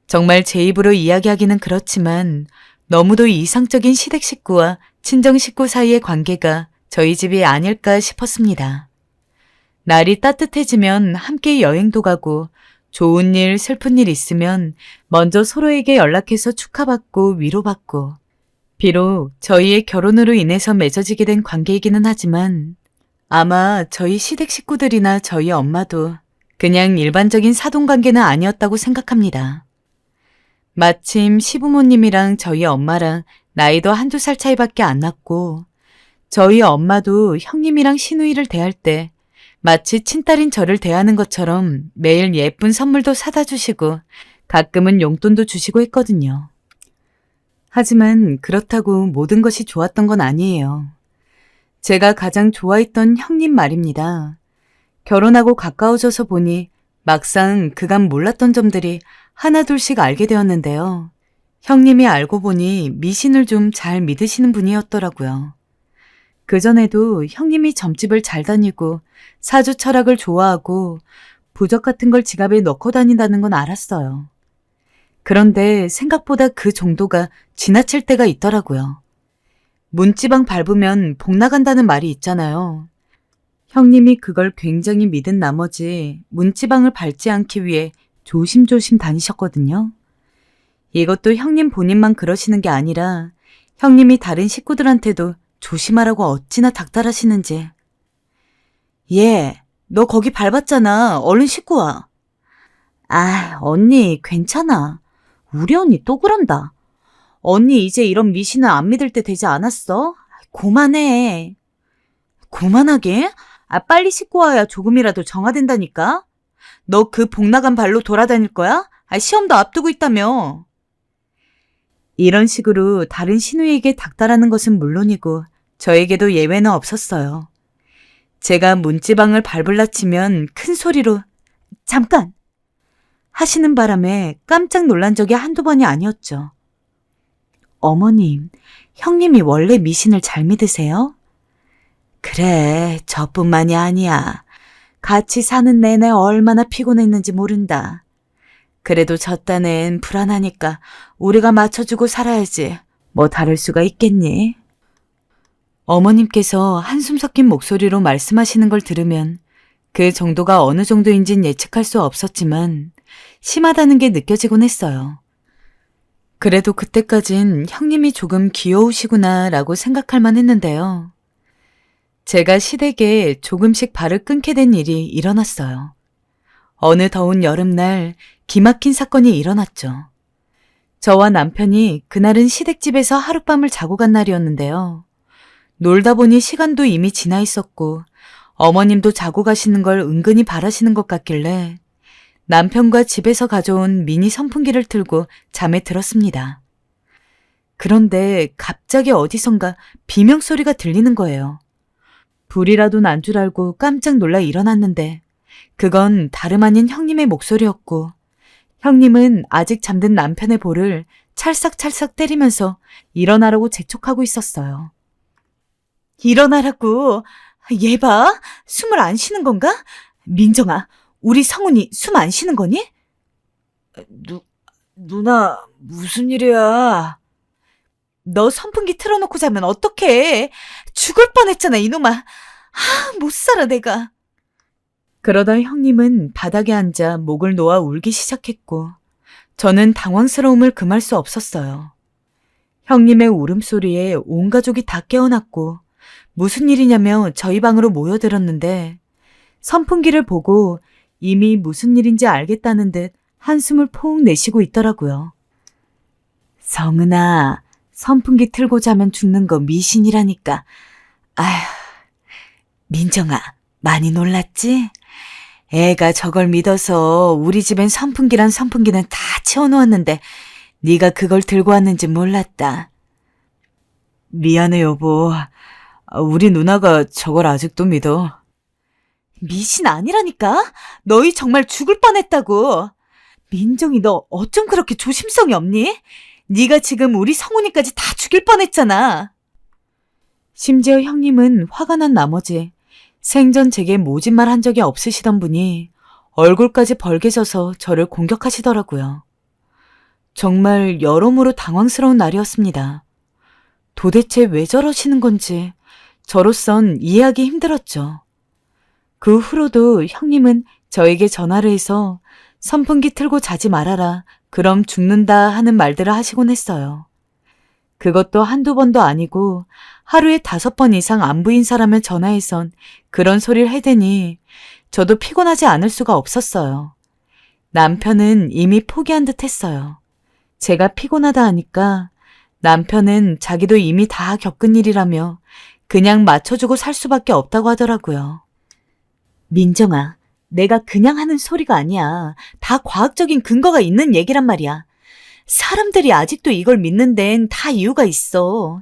정말 제 입으로 이야기하기는 그렇지만 너무도 이상적인 시댁 식구와 친정 식구 사이의 관계가 저희 집이 아닐까 싶었습니다. 날이 따뜻해지면 함께 여행도 가고 좋은 일, 슬픈 일 있으면 먼저 서로에게 연락해서 축하받고 위로받고 비록 저희의 결혼으로 인해서 맺어지게 된 관계이기는 하지만 아마 저희 시댁 식구들이나 저희 엄마도 그냥 일반적인 사돈관계는 아니었다고 생각합니다. 마침 시부모님이랑 저희 엄마랑 나이도 한두 살 차이밖에 안 났고 저희 엄마도 형님이랑 시누이를 대할 때 마치 친딸인 저를 대하는 것처럼 매일 예쁜 선물도 사다 주시고 가끔은 용돈도 주시고 했거든요. 하지만 그렇다고 모든 것이 좋았던 건 아니에요. 제가 가장 좋아했던 형님 말입니다. 결혼하고 가까워져서 보니 막상 그간 몰랐던 점들이 하나둘씩 알게 되었는데요. 형님이 알고 보니 미신을 좀 잘 믿으시는 분이었더라고요. 그전에도 형님이 점집을 잘 다니고 사주 철학을 좋아하고 부적 같은 걸 지갑에 넣고 다닌다는 건 알았어요. 그런데 생각보다 그 정도가 지나칠 때가 있더라고요. 문지방 밟으면 복 나간다는 말이 있잖아요. 형님이 그걸 굉장히 믿은 나머지 문지방을 밟지 않기 위해 조심조심 다니셨거든요. 이것도 형님 본인만 그러시는 게 아니라 형님이 다른 식구들한테도 조심하라고 어찌나 닥달하시는지. 너 거기 밟았잖아. 얼른 씻고 와. 언니 괜찮아. 우리 언니 또 그런다. 언니 이제 이런 미신을 안 믿을 때 되지 않았어? 그만해. 그만하게? 빨리 씻고 와야 조금이라도 정화된다니까? 너 그 복 나간 발로 돌아다닐 거야? 시험도 앞두고 있다며. 이런 식으로 다른 시누이에게 닥달하는 것은 물론이고 저에게도 예외는 없었어요. 제가 문지방을 밟을라 치면 큰 소리로 잠깐! 하시는 바람에 깜짝 놀란 적이 한두 번이 아니었죠. 어머님, 형님이 원래 미신을 잘 믿으세요? 그래, 저뿐만이 아니야. 같이 사는 내내 얼마나 피곤했는지 모른다. 그래도 저 딴엔 불안하니까 우리가 맞춰주고 살아야지. 뭐 다를 수가 있겠니? 어머님께서 한숨 섞인 목소리로 말씀하시는 걸 들으면 그 정도가 어느 정도인진 예측할 수 없었지만 심하다는 게 느껴지곤 했어요. 그래도 그때까진 형님이 조금 귀여우시구나 라고 생각할 만했는데요. 제가 시댁에 조금씩 발을 끊게 된 일이 일어났어요. 어느 더운 여름날 기막힌 사건이 일어났죠. 저와 남편이 그날은 시댁집에서 하룻밤을 자고 간 날이었는데요. 놀다 보니 시간도 이미 지나 있었고 어머님도 자고 가시는 걸 은근히 바라시는 것 같길래 남편과 집에서 가져온 미니 선풍기를 틀고 잠에 들었습니다. 그런데 갑자기 어디선가 비명소리가 들리는 거예요. 불이라도 난 줄 알고 깜짝 놀라 일어났는데 그건 다름 아닌 형님의 목소리였고 형님은 아직 잠든 남편의 볼을 찰싹찰싹 때리면서 일어나라고 재촉하고 있었어요. 일어나라고. 얘 봐. 숨을 안 쉬는 건가? 민정아, 우리 성훈이 숨 안 쉬는 거니? 누나, 무슨 일이야? 너 선풍기 틀어놓고 자면 어떡해? 죽을 뻔했잖아, 이놈아. 못 살아, 내가. 그러다 형님은 바닥에 앉아 목을 놓아 울기 시작했고 저는 당황스러움을 금할 수 없었어요. 형님의 울음소리에 온 가족이 다 깨어났고 무슨 일이냐며 저희 방으로 모여들었는데 선풍기를 보고 이미 무슨 일인지 알겠다는 듯 한숨을 푹 내쉬고 있더라고요. 성은아, 선풍기 틀고 자면 죽는 거 미신이라니까. 아휴, 민정아, 많이 놀랐지? 애가 저걸 믿어서 우리 집엔 선풍기란 선풍기는 다 채워놓았는데 네가 그걸 들고 왔는지 몰랐다. 미안해 여보. 우리 누나가 저걸 아직도 믿어. 미신 아니라니까? 너희 정말 죽을 뻔했다고. 민정이 너 어쩜 그렇게 조심성이 없니? 네가 지금 우리 성훈이까지 다 죽일 뻔했잖아. 심지어 형님은 화가 난 나머지 생전 제게 모진 말 한 적이 없으시던 분이 얼굴까지 벌개져서 저를 공격하시더라고요. 정말 여러모로 당황스러운 날이었습니다. 도대체 왜 저러시는 건지 저로선 이해하기 힘들었죠. 그 후로도 형님은 저에게 전화를 해서 선풍기 틀고 자지 말아라, 그럼 죽는다 하는 말들을 하시곤 했어요. 그것도 한두 번도 아니고 하루에 5번 이상 안부인 사람을 전화해선 그런 소리를 해대니 저도 피곤하지 않을 수가 없었어요. 남편은 이미 포기한 듯 했어요. 제가 피곤하다 하니까 남편은 자기도 이미 다 겪은 일이라며 그냥 맞춰주고 살 수밖에 없다고 하더라고요. 민정아, 내가 그냥 하는 소리가 아니야. 다 과학적인 근거가 있는 얘기란 말이야. 사람들이 아직도 이걸 믿는 데는 다 이유가 있어.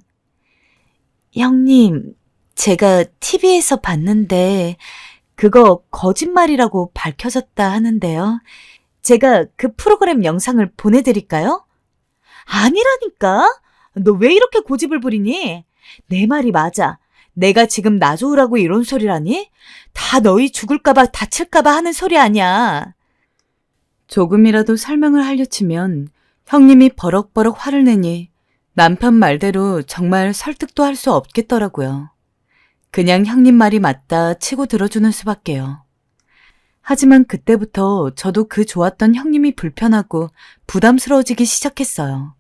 형님, 제가 TV에서 봤는데 그거 거짓말이라고 밝혀졌다 하는데요. 제가 그 프로그램 영상을 보내드릴까요? 아니라니까? 너 왜 이렇게 고집을 부리니? 내 말이 맞아. 내가 지금 나 좋으라고 이런 소리라니? 다 너희 죽을까봐 다칠까봐 하는 소리 아니야. 조금이라도 설명을 하려 치면 형님이 버럭버럭 화를 내니 남편 말대로 정말 설득도 할 수 없겠더라고요. 그냥 형님 말이 맞다 치고 들어주는 수밖에요. 하지만 그때부터 저도 그 좋았던 형님이 불편하고 부담스러워지기 시작했어요.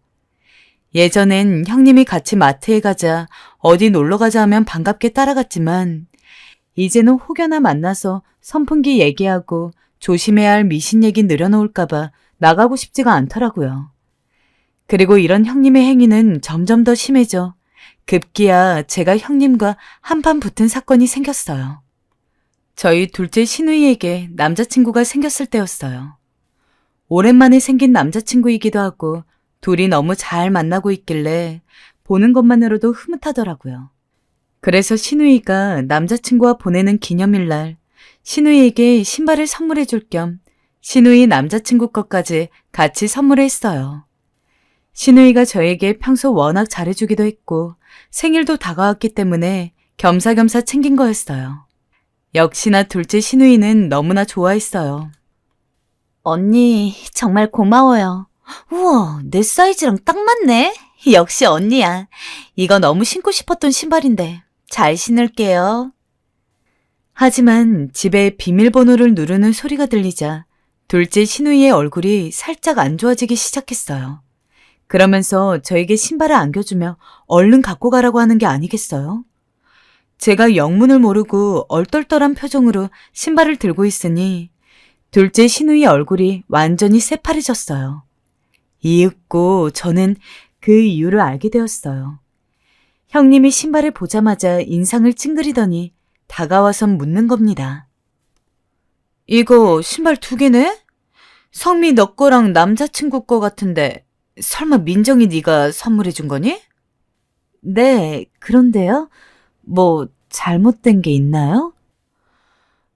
예전엔 형님이 같이 마트에 가자, 어디 놀러 가자 하면 반갑게 따라갔지만 이제는 혹여나 만나서 선풍기 얘기하고 조심해야 할 미신 얘기 늘어놓을까봐 나가고 싶지가 않더라고요. 그리고 이런 형님의 행위는 점점 더 심해져 급기야 제가 형님과 한판 붙은 사건이 생겼어요. 저희 둘째 신우이에게 남자친구가 생겼을 때였어요. 오랜만에 생긴 남자친구이기도 하고 둘이 너무 잘 만나고 있길래 보는 것만으로도 흐뭇하더라고요. 그래서 신우이가 남자친구와 보내는 기념일날 신우이에게 신발을 선물해 줄 겸 신우이 남자친구 것까지 같이 선물했어요. 신우이가 저에게 평소 워낙 잘해주기도 했고 생일도 다가왔기 때문에 겸사겸사 챙긴 거였어요. 역시나 둘째 신우이는 너무나 좋아했어요. 언니, 정말 고마워요. 우와, 내 사이즈랑 딱 맞네. 역시 언니야. 이거 너무 신고 싶었던 신발인데 잘 신을게요. 하지만 집에 비밀번호를 누르는 소리가 들리자 둘째 신우이의 얼굴이 살짝 안 좋아지기 시작했어요. 그러면서 저에게 신발을 안겨주며 얼른 갖고 가라고 하는 게 아니겠어요? 제가 영문을 모르고 얼떨떨한 표정으로 신발을 들고 있으니 둘째 신우의 얼굴이 완전히 새파래졌어요. 이윽고 저는 그 이유를 알게 되었어요. 형님이 신발을 보자마자 인상을 찡그리더니 다가와선 묻는 겁니다. 이거 신발 2개네? 성미 너 거랑 남자친구 거 같은데 설마 민정이 네가 선물해 준 거니? 네, 그런데요. 뭐 잘못된 게 있나요?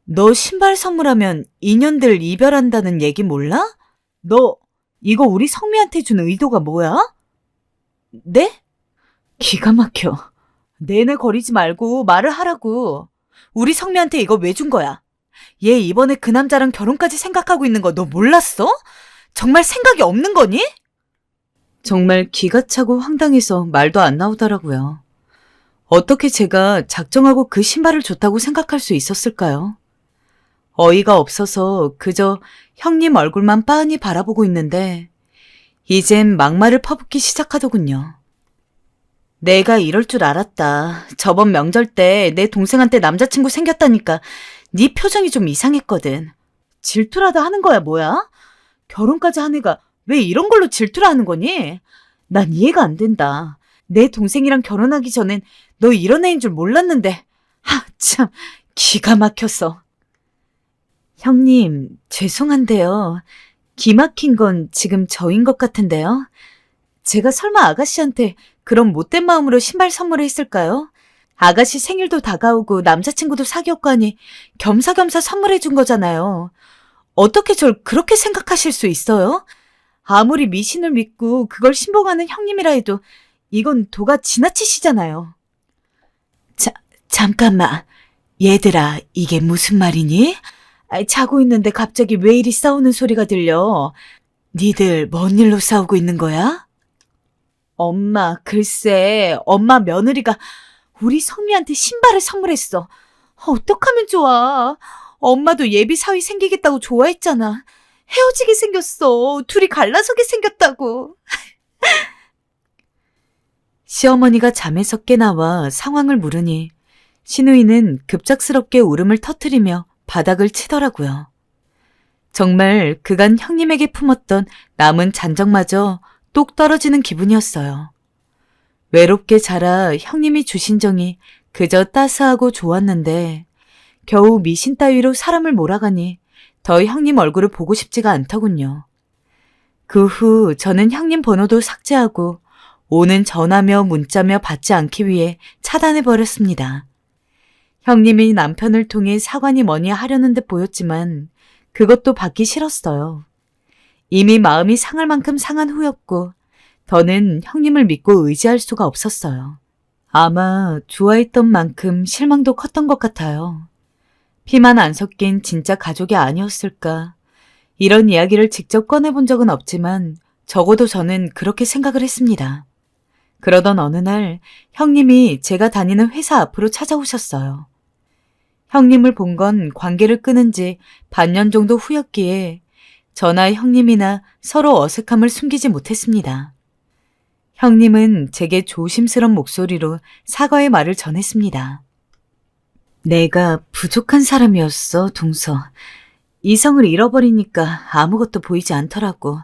너 신발 선물하면 인연들 이별한다는 얘기 몰라? 너 이거 우리 성미한테 준 의도가 뭐야? 네? 기가 막혀. 내내 거리지 말고 말을 하라고. 우리 성미한테 이거 왜 준 거야? 얘 이번에 그 남자랑 결혼까지 생각하고 있는 거 너 몰랐어? 정말 생각이 없는 거니? 정말 기가 차고 황당해서 말도 안 나오더라고요. 어떻게 제가 작정하고 그 신발을 줬다고 생각할 수 있었을까요? 어이가 없어서 그저 형님 얼굴만 빤히 바라보고 있는데 이젠 막말을 퍼붓기 시작하더군요. 내가 이럴 줄 알았다. 저번 명절 때 내 동생한테 남자친구 생겼다니까 네 표정이 좀 이상했거든. 질투라도 하는 거야 뭐야? 결혼까지 한 애가 왜 이런 걸로 질투를 하는 거니? 난 이해가 안 된다. 내 동생이랑 결혼하기 전엔 너 이런 애인 줄 몰랐는데 참 기가 막혔어. 형님, 죄송한데요. 기막힌 건 지금 저인 것 같은데요. 제가 설마 아가씨한테 그런 못된 마음으로 신발 선물을 했을까요? 아가씨 생일도 다가오고 남자친구도 사귀었고 하니 겸사겸사 선물해 준 거잖아요. 어떻게 절 그렇게 생각하실 수 있어요? 아무리 미신을 믿고 그걸 신봉하는 형님이라 해도 이건 도가 지나치시잖아요. 잠깐만. 얘들아, 이게 무슨 말이니? 자고 있는데 갑자기 왜 이리 싸우는 소리가 들려? 니들 뭔 일로 싸우고 있는 거야? 엄마, 글쎄, 엄마 며느리가 우리 성미한테 신발을 선물했어. 어떡하면 좋아. 엄마도 예비 사위 생기겠다고 좋아했잖아. 헤어지게 생겼어. 둘이 갈라서게 생겼다고. 시어머니가 잠에서 깨나와 상황을 물으니 시누이는 급작스럽게 울음을 터뜨리며 바닥을 치더라고요. 정말 그간 형님에게 품었던 남은 잔정마저 똑 떨어지는 기분이었어요. 외롭게 자라 형님이 주신 정이 그저 따스하고 좋았는데 겨우 미신 따위로 사람을 몰아가니 더 형님 얼굴을 보고 싶지가 않더군요. 그 후 저는 형님 번호도 삭제하고 오는 전화며 문자며 받지 않기 위해 차단해버렸습니다. 형님이 남편을 통해 사과니 뭐니 하려는 듯 보였지만 그것도 받기 싫었어요. 이미 마음이 상할 만큼 상한 후였고 더는 형님을 믿고 의지할 수가 없었어요. 아마 좋아했던 만큼 실망도 컸던 것 같아요. 피만 안 섞인 진짜 가족이 아니었을까. 이런 이야기를 직접 꺼내본 적은 없지만 적어도 저는 그렇게 생각을 했습니다. 그러던 어느 날 형님이 제가 다니는 회사 앞으로 찾아오셨어요. 형님을 본 건 관계를 끊은 지 반년 정도 후였기에 저나 형님이나 서로 어색함을 숨기지 못했습니다. 형님은 제게 조심스런 목소리로 사과의 말을 전했습니다. 내가 부족한 사람이었어, 동서. 이성을 잃어버리니까 아무것도 보이지 않더라고.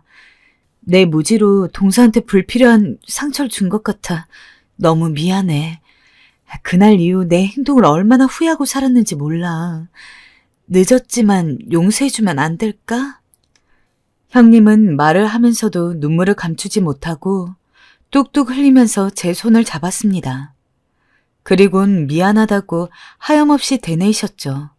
내 무지로 동서한테 불필요한 상처를 준 것 같아. 너무 미안해. 그날 이후 내 행동을 얼마나 후회하고 살았는지 몰라. 늦었지만 용서해주면 안 될까? 형님은 말을 하면서도 눈물을 감추지 못하고 뚝뚝 흘리면서 제 손을 잡았습니다. 그리곤 미안하다고 하염없이 되뇌이셨죠.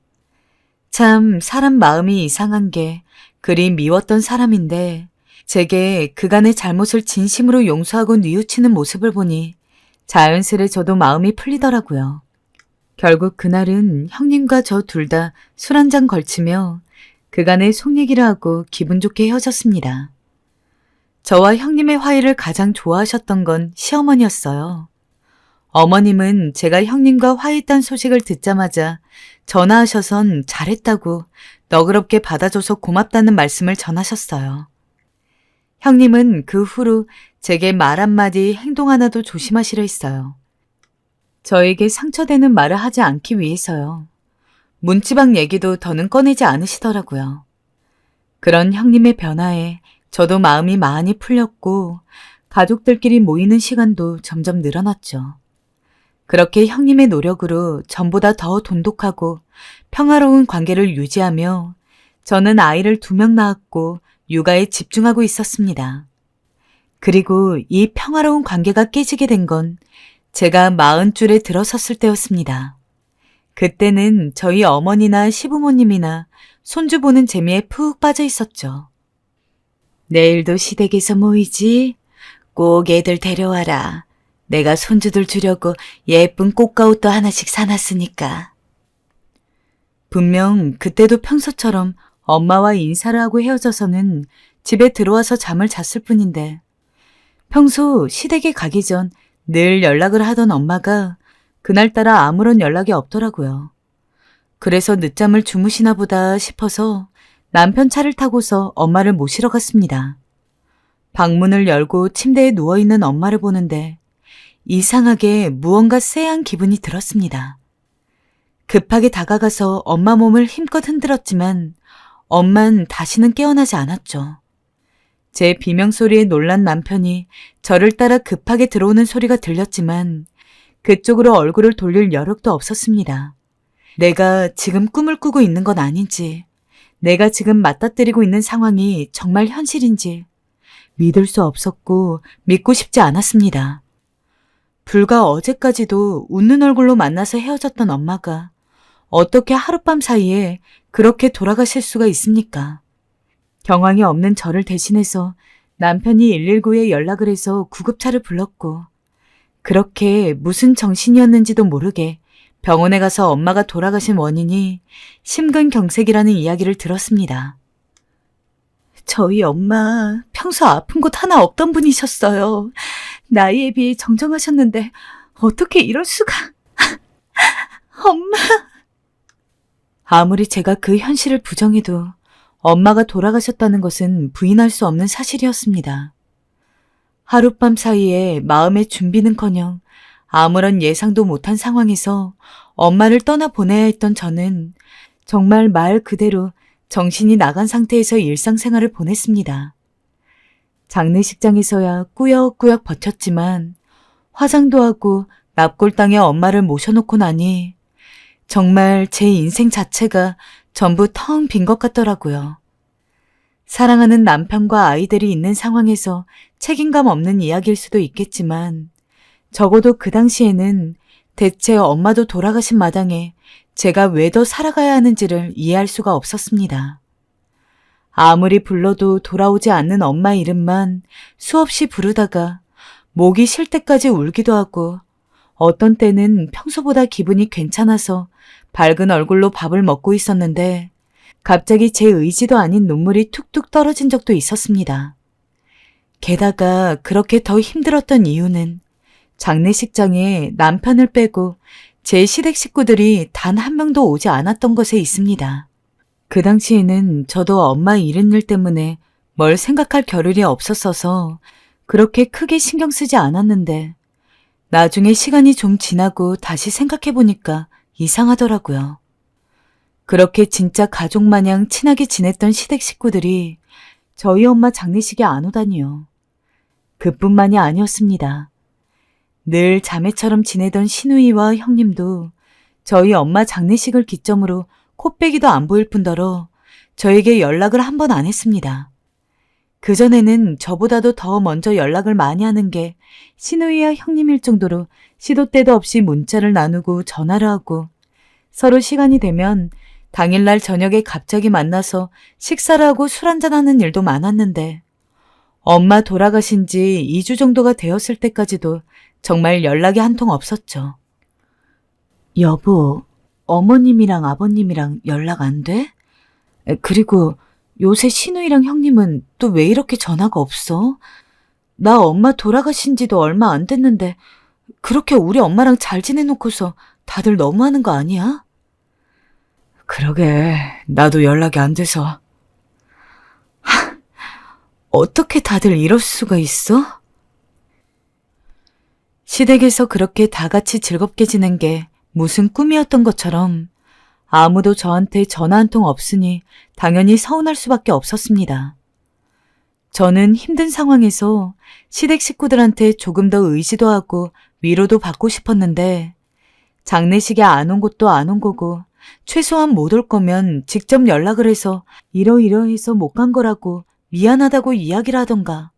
참 사람 마음이 이상한 게 그리 미웠던 사람인데 제게 그간의 잘못을 진심으로 용서하고 뉘우치는 모습을 보니 자연스레 저도 마음이 풀리더라고요. 결국 그날은 형님과 저 둘 다 술 한 잔 걸치며 그간의 속 얘기를 하고 기분 좋게 헤어졌습니다. 저와 형님의 화해를 가장 좋아하셨던 건 시어머니였어요. 어머님은 제가 형님과 화해했다는 소식을 듣자마자 전화하셔선 잘했다고 너그럽게 받아줘서 고맙다는 말씀을 전하셨어요. 형님은 그 후로 제게 말 한마디 행동 하나도 조심하시려 했어요. 저에게 상처되는 말을 하지 않기 위해서요. 문지방 얘기도 더는 꺼내지 않으시더라고요. 그런 형님의 변화에 저도 마음이 많이 풀렸고 가족들끼리 모이는 시간도 점점 늘어났죠. 그렇게 형님의 노력으로 전보다 더 돈독하고 평화로운 관계를 유지하며 저는 아이를 2명 낳았고 육아에 집중하고 있었습니다. 그리고 이 평화로운 관계가 깨지게 된 건 제가 40줄에 들어섰을 때였습니다. 그때는 저희 어머니나 시부모님이나 손주 보는 재미에 푹 빠져 있었죠. 내일도 시댁에서 모이지? 꼭 애들 데려와라. 내가 손주들 주려고 예쁜 꽃가옷도 하나씩 사놨으니까. 분명 그때도 평소처럼 엄마와 인사를 하고 헤어져서는 집에 들어와서 잠을 잤을 뿐인데 평소 시댁에 가기 전 늘 연락을 하던 엄마가 그날따라 아무런 연락이 없더라고요. 그래서 늦잠을 주무시나 보다 싶어서 남편 차를 타고서 엄마를 모시러 갔습니다. 방문을 열고 침대에 누워있는 엄마를 보는데 이상하게 무언가 쎄한 기분이 들었습니다. 급하게 다가가서 엄마 몸을 힘껏 흔들었지만 엄만 다시는 깨어나지 않았죠. 제 비명소리에 놀란 남편이 저를 따라 급하게 들어오는 소리가 들렸지만 그쪽으로 얼굴을 돌릴 여력도 없었습니다. 내가 지금 꿈을 꾸고 있는 건 아닌지, 내가 지금 맞닥뜨리고 있는 상황이 정말 현실인지 믿을 수 없었고 믿고 싶지 않았습니다. 불과 어제까지도 웃는 얼굴로 만나서 헤어졌던 엄마가 어떻게 하룻밤 사이에 그렇게 돌아가실 수가 있습니까? 경황이 없는 저를 대신해서 남편이 119에 연락을 해서 구급차를 불렀고 그렇게 무슨 정신이었는지도 모르게 병원에 가서 엄마가 돌아가신 원인이 심근경색이라는 이야기를 들었습니다. 저희 엄마 평소 아픈 곳 하나 없던 분이셨어요. 나이에 비해 정정하셨는데 어떻게 이럴 수가. 엄마. 아무리 제가 그 현실을 부정해도 엄마가 돌아가셨다는 것은 부인할 수 없는 사실이었습니다. 하룻밤 사이에 마음의 준비는커녕 아무런 예상도 못한 상황에서 엄마를 떠나보내야 했던 저는 정말 말 그대로 정신이 나간 상태에서 일상생활을 보냈습니다. 장례식장에서야 꾸역꾸역 버텼지만 화장도 하고 납골당에 엄마를 모셔놓고 나니 정말 제 인생 자체가 전부 텅 빈 것 같더라고요. 사랑하는 남편과 아이들이 있는 상황에서 책임감 없는 이야기일 수도 있겠지만 적어도 그 당시에는 대체 엄마도 돌아가신 마당에 제가 왜 더 살아가야 하는지를 이해할 수가 없었습니다. 아무리 불러도 돌아오지 않는 엄마 이름만 수없이 부르다가 목이 쉴 때까지 울기도 하고 어떤 때는 평소보다 기분이 괜찮아서 밝은 얼굴로 밥을 먹고 있었는데 갑자기 제 의지도 아닌 눈물이 툭툭 떨어진 적도 있었습니다. 게다가 그렇게 더 힘들었던 이유는 장례식장에 남편을 빼고 제 시댁 식구들이 단 한 명도 오지 않았던 것에 있습니다. 그 당시에는 저도 엄마 잃은 일 때문에 뭘 생각할 겨를이 없었어서 그렇게 크게 신경 쓰지 않았는데 나중에 시간이 좀 지나고 다시 생각해보니까 이상하더라고요. 그렇게 진짜 가족 마냥 친하게 지냈던 시댁 식구들이 저희 엄마 장례식에 안 오다니요. 그뿐만이 아니었습니다. 늘 자매처럼 지내던 시누이와 형님도 저희 엄마 장례식을 기점으로 코빼기도 안 보일 뿐더러 저에게 연락을 한 번 안 했습니다. 그전에는 저보다도 더 먼저 연락을 많이 하는 게 시누이와 형님일 정도로 시도 때도 없이 문자를 나누고 전화를 하고 서로 시간이 되면 당일날 저녁에 갑자기 만나서 식사를 하고 술 한잔하는 일도 많았는데 엄마 돌아가신 지 2주 정도가 되었을 때까지도 정말 연락이 한 통 없었죠. 여보, 어머님이랑 아버님이랑 연락 안 돼? 그리고 요새 시누이랑 형님은 또 왜 이렇게 전화가 없어? 나 엄마 돌아가신 지도 얼마 안 됐는데 그렇게 우리 엄마랑 잘 지내놓고서 다들 너무하는 거 아니야? 그러게, 나도 연락이 안 돼서. 어떻게 다들 이럴 수가 있어? 시댁에서 그렇게 다 같이 즐겁게 지낸 게 무슨 꿈이었던 것처럼 아무도 저한테 전화 한 통 없으니 당연히 서운할 수밖에 없었습니다. 저는 힘든 상황에서 시댁 식구들한테 조금 더 의지도 하고 위로도 받고 싶었는데 장례식에 안 온 것도 안 온 거고 최소한 못 올 거면 직접 연락을 해서 이러이러해서 못 간 거라고 미안하다고 이야기를 하던가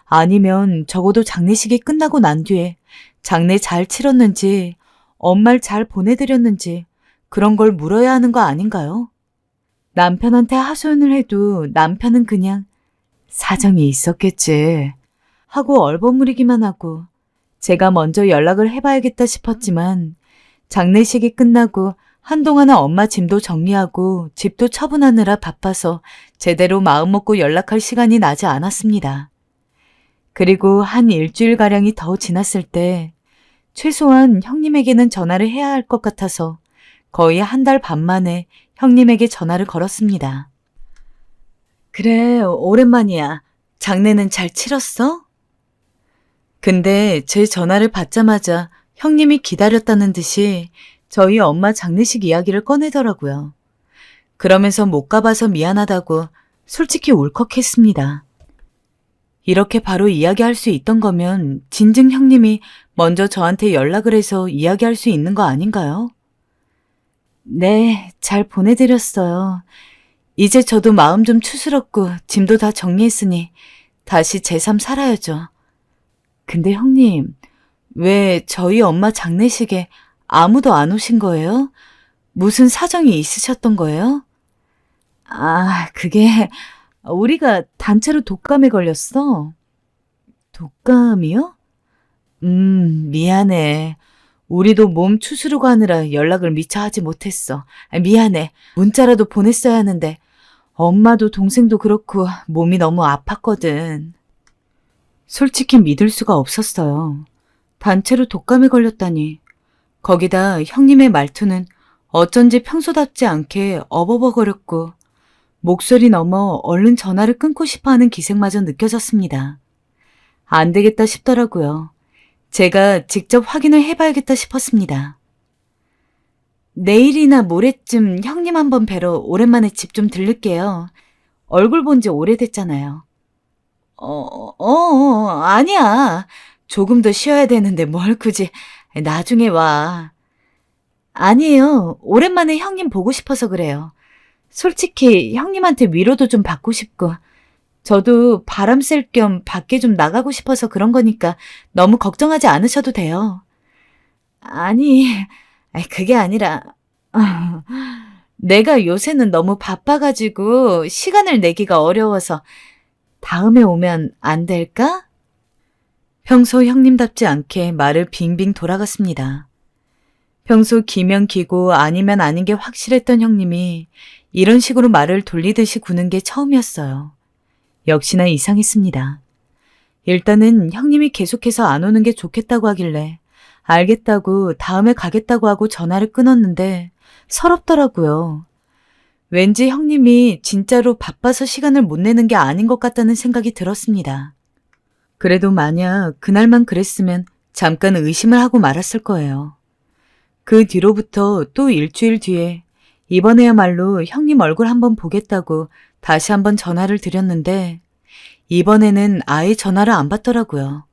아니면 적어도 장례식이 끝나고 난 뒤에 장례 잘 치렀는지 엄마를 잘 보내드렸는지 그런 걸 물어야 하는 거 아닌가요? 남편한테 하소연을 해도 남편은 그냥 사정이 있었겠지 하고 얼버무리기만 하고 제가 먼저 연락을 해봐야겠다 싶었지만 장례식이 끝나고 한동안은 엄마 짐도 정리하고 집도 처분하느라 바빠서 제대로 마음먹고 연락할 시간이 나지 않았습니다. 그리고 한 일주일가량이 더 지났을 때 최소한 형님에게는 전화를 해야 할 것 같아서 거의 한 달 반 만에 형님에게 전화를 걸었습니다. 그래, 오랜만이야. 장례는 잘 치렀어? 근데 제 전화를 받자마자 형님이 기다렸다는 듯이 저희 엄마 장례식 이야기를 꺼내더라고요. 그러면서 못 가봐서 미안하다고 솔직히 울컥했습니다. 이렇게 바로 이야기할 수 있던 거면 진즉 형님이 먼저 저한테 연락을 해서 이야기할 수 있는 거 아닌가요? 네, 잘 보내드렸어요. 이제 저도 마음 좀 추스럽고 짐도 다 정리했으니 다시 제 삶 살아야죠. 근데 형님, 왜 저희 엄마 장례식에 아무도 안 오신 거예요? 무슨 사정이 있으셨던 거예요? 그게 우리가 단체로 독감에 걸렸어. 독감이요? 미안해. 우리도 몸 추스르고 하느라 연락을 미처 하지 못했어. 미안해. 문자라도 보냈어야 하는데 엄마도 동생도 그렇고 몸이 너무 아팠거든. 솔직히 믿을 수가 없었어요. 단체로 독감에 걸렸다니. 거기다 형님의 말투는 어쩐지 평소답지 않게 어버버거렸고 목소리 넘어 얼른 전화를 끊고 싶어하는 기색마저 느껴졌습니다. 안 되겠다 싶더라고요. 제가 직접 확인을 해봐야겠다 싶었습니다. 내일이나 모레쯤 형님 한번 뵈러 오랜만에 집 좀 들를게요. 얼굴 본 지 오래됐잖아요. 아니야. 조금 더 쉬어야 되는데 뭘 굳이 나중에 와. 아니에요. 오랜만에 형님 보고 싶어서 그래요. 솔직히 형님한테 위로도 좀 받고 싶고 저도 바람 쐴 겸 밖에 좀 나가고 싶어서 그런 거니까 너무 걱정하지 않으셔도 돼요. 아니, 그게 아니라 내가 요새는 너무 바빠가지고 시간을 내기가 어려워서 다음에 오면 안 될까? 평소 형님답지 않게 말을 빙빙 돌아갔습니다. 평소 기면 기고 아니면 아닌 게 확실했던 형님이 이런 식으로 말을 돌리듯이 구는 게 처음이었어요. 역시나 이상했습니다. 일단은 형님이 계속해서 안 오는 게 좋겠다고 하길래 알겠다고 다음에 가겠다고 하고 전화를 끊었는데 서럽더라고요. 왠지 형님이 진짜로 바빠서 시간을 못 내는 게 아닌 것 같다는 생각이 들었습니다. 그래도 만약 그날만 그랬으면 잠깐 의심을 하고 말았을 거예요. 그 뒤로부터 또 일주일 뒤에 이번에야말로 형님 얼굴 한번 보겠다고 다시 한번 전화를 드렸는데 이번에는 아예 전화를 안 받더라고요.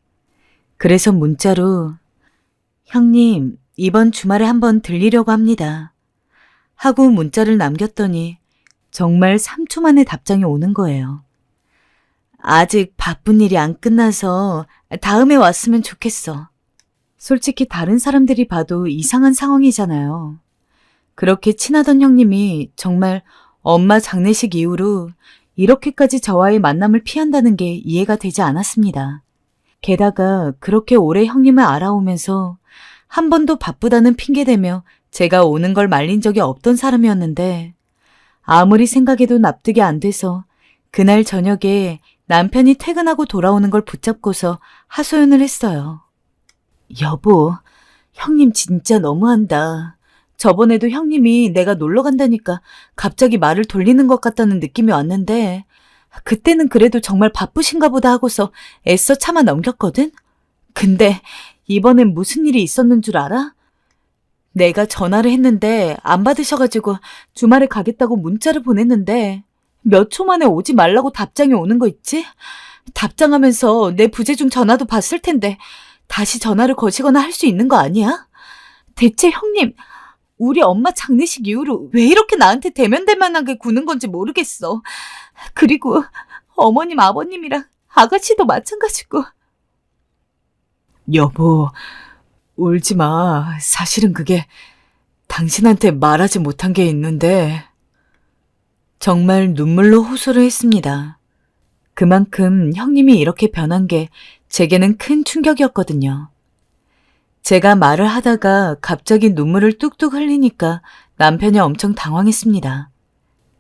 그래서 문자로 형님 이번 주말에 한번 들리려고 합니다. 하고 문자를 남겼더니 정말 3초 만에 답장이 오는 거예요. 아직 바쁜 일이 안 끝나서 다음에 왔으면 좋겠어. 솔직히 다른 사람들이 봐도 이상한 상황이잖아요. 그렇게 친하던 형님이 정말 엄마 장례식 이후로 이렇게까지 저와의 만남을 피한다는 게 이해가 되지 않았습니다. 게다가 그렇게 오래 형님을 알아오면서 한 번도 바쁘다는 핑계대며 제가 오는 걸 말린 적이 없던 사람이었는데 아무리 생각해도 납득이 안 돼서 그날 저녁에 남편이 퇴근하고 돌아오는 걸 붙잡고서 하소연을 했어요. 여보, 형님 진짜 너무한다. 저번에도 형님이 내가 놀러 간다니까 갑자기 말을 돌리는 것 같다는 느낌이 왔는데 그때는 그래도 정말 바쁘신가 보다 하고서 애써 참아 넘겼거든? 근데 이번엔 무슨 일이 있었는 줄 알아? 내가 전화를 했는데 안 받으셔가지고 주말에 가겠다고 문자를 보냈는데 몇 초 만에 오지 말라고 답장이 오는 거 있지? 답장하면서 내 부재중 전화도 봤을 텐데 다시 전화를 거시거나 할 수 있는 거 아니야? 대체 형님, 우리 엄마 장례식 이후로 왜 이렇게 나한테 대면대면하게 구는 건지 모르겠어. 그리고 어머님, 아버님이랑 아가씨도 마찬가지고. 여보, 울지 마. 사실은 그게 당신한테 말하지 못한 게 있는데. 정말 눈물로 호소를 했습니다. 그만큼 형님이 이렇게 변한 게 제게는 큰 충격이었거든요. 제가 말을 하다가 갑자기 눈물을 뚝뚝 흘리니까 남편이 엄청 당황했습니다.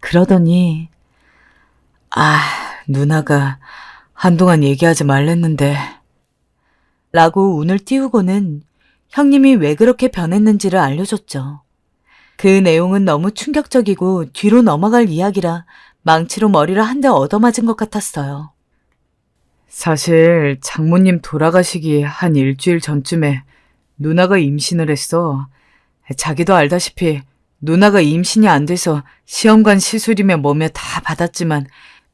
그러더니 누나가 한동안 얘기하지 말랬는데 라고 운을 띄우고는 형님이 왜 그렇게 변했는지를 알려줬죠. 그 내용은 너무 충격적이고 뒤로 넘어갈 이야기라 망치로 머리를 한 대 얻어맞은 것 같았어요. 사실 장모님 돌아가시기 한 일주일 전쯤에 누나가 임신을 했어. 자기도 알다시피 누나가 임신이 안 돼서 시험관 시술이며 뭐며 다 받았지만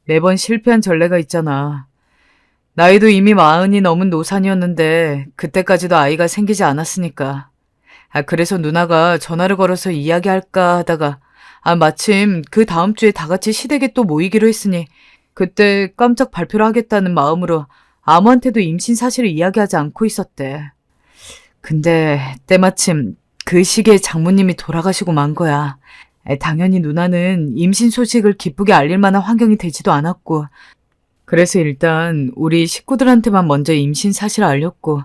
매번 실패한 전례가 있잖아. 나이도 이미 40이 넘은 노산이었는데 그때까지도 아이가 생기지 않았으니까. 그래서 누나가 전화를 걸어서 이야기할까 하다가 마침 그 다음 주에 다 같이 시댁에 또 모이기로 했으니 그때 깜짝 발표를 하겠다는 마음으로 아무한테도 임신 사실을 이야기하지 않고 있었대. 근데 때마침 그 시기에 장모님이 돌아가시고 만 거야. 당연히 누나는 임신 소식을 기쁘게 알릴 만한 환경이 되지도 않았고, 그래서 일단 우리 식구들한테만 먼저 임신 사실을 알렸고,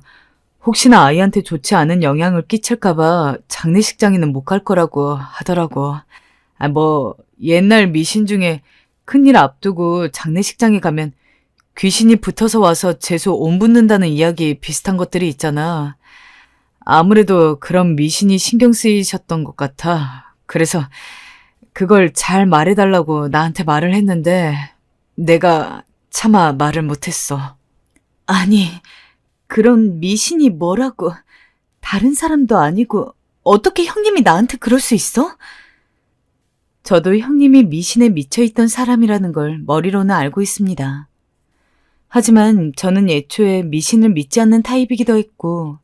혹시나 아이한테 좋지 않은 영향을 끼칠까봐 장례식장에는 못 갈 거라고 하더라고. 옛날 미신 중에 큰일 앞두고 장례식장에 가면 귀신이 붙어서 와서 재수 온 붓는다는 이야기 비슷한 것들이 있잖아. 아무래도 그런 미신이 신경 쓰이셨던 것 같아. 그래서 그걸 잘 말해달라고 나한테 말을 했는데 내가 차마 말을 못했어. 아니, 그런 미신이 뭐라고. 다른 사람도 아니고 어떻게 형님이 나한테 그럴 수 있어? 저도 형님이 미신에 미쳐있던 사람이라는 걸 머리로는 알고 있습니다. 하지만 저는 애초에 미신을 믿지 않는 타입이기도 했고,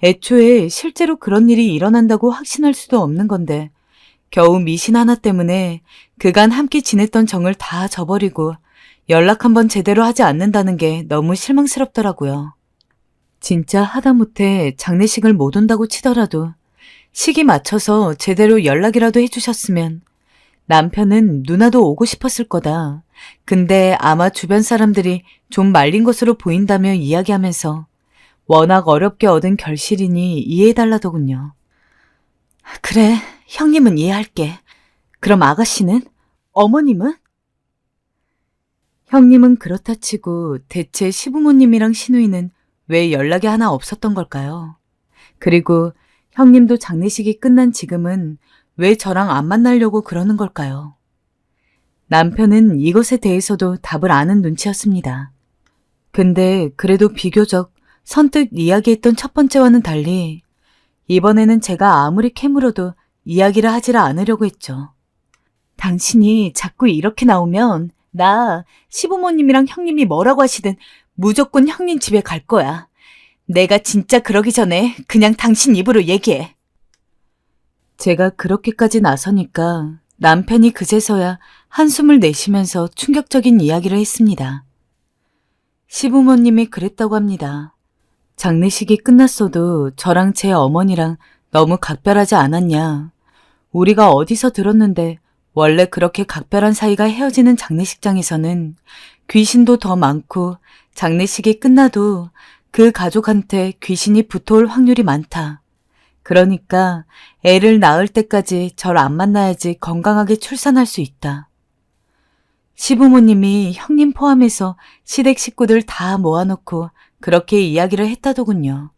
애초에 실제로 그런 일이 일어난다고 확신할 수도 없는 건데, 겨우 미신 하나 때문에 그간 함께 지냈던 정을 다 저버리고 연락 한번 제대로 하지 않는다는 게 너무 실망스럽더라고요. 진짜 하다못해 장례식을 못 온다고 치더라도 시기 맞춰서 제대로 연락이라도 해주셨으면 남편은 누나도 오고 싶었을 거다. 근데 아마 주변 사람들이 좀 말린 것으로 보인다며 이야기하면서 워낙 어렵게 얻은 결실이니 이해해달라더군요. 그래, 형님은 이해할게. 그럼 아가씨는? 어머님은? 형님은 그렇다 치고 대체 시부모님이랑 시누이는 왜 연락이 하나 없었던 걸까요? 그리고 형님도 장례식이 끝난 지금은 왜 저랑 안 만나려고 그러는 걸까요? 남편은 이것에 대해서도 답을 아는 눈치였습니다. 근데 그래도 비교적 선뜻 이야기했던 첫 번째와는 달리 이번에는 제가 아무리 캐물어도 이야기를 하지를 않으려고 했죠. 당신이 자꾸 이렇게 나오면 나 시부모님이랑 형님이 뭐라고 하시든 무조건 형님 집에 갈 거야. 내가 진짜 그러기 전에 그냥 당신 입으로 얘기해. 제가 그렇게까지 나서니까 남편이 그제서야 한숨을 내쉬면서 충격적인 이야기를 했습니다. 시부모님이 그랬다고 합니다. 장례식이 끝났어도 저랑 제 어머니랑 너무 각별하지 않았냐. 우리가 어디서 들었는데 원래 그렇게 각별한 사이가 헤어지는 장례식장에서는 귀신도 더 많고 장례식이 끝나도 그 가족한테 귀신이 붙어올 확률이 많다. 그러니까 애를 낳을 때까지 절 안 만나야지 건강하게 출산할 수 있다. 시부모님이 형님 포함해서 시댁 식구들 다 모아놓고 그렇게 이야기를 했다더군요.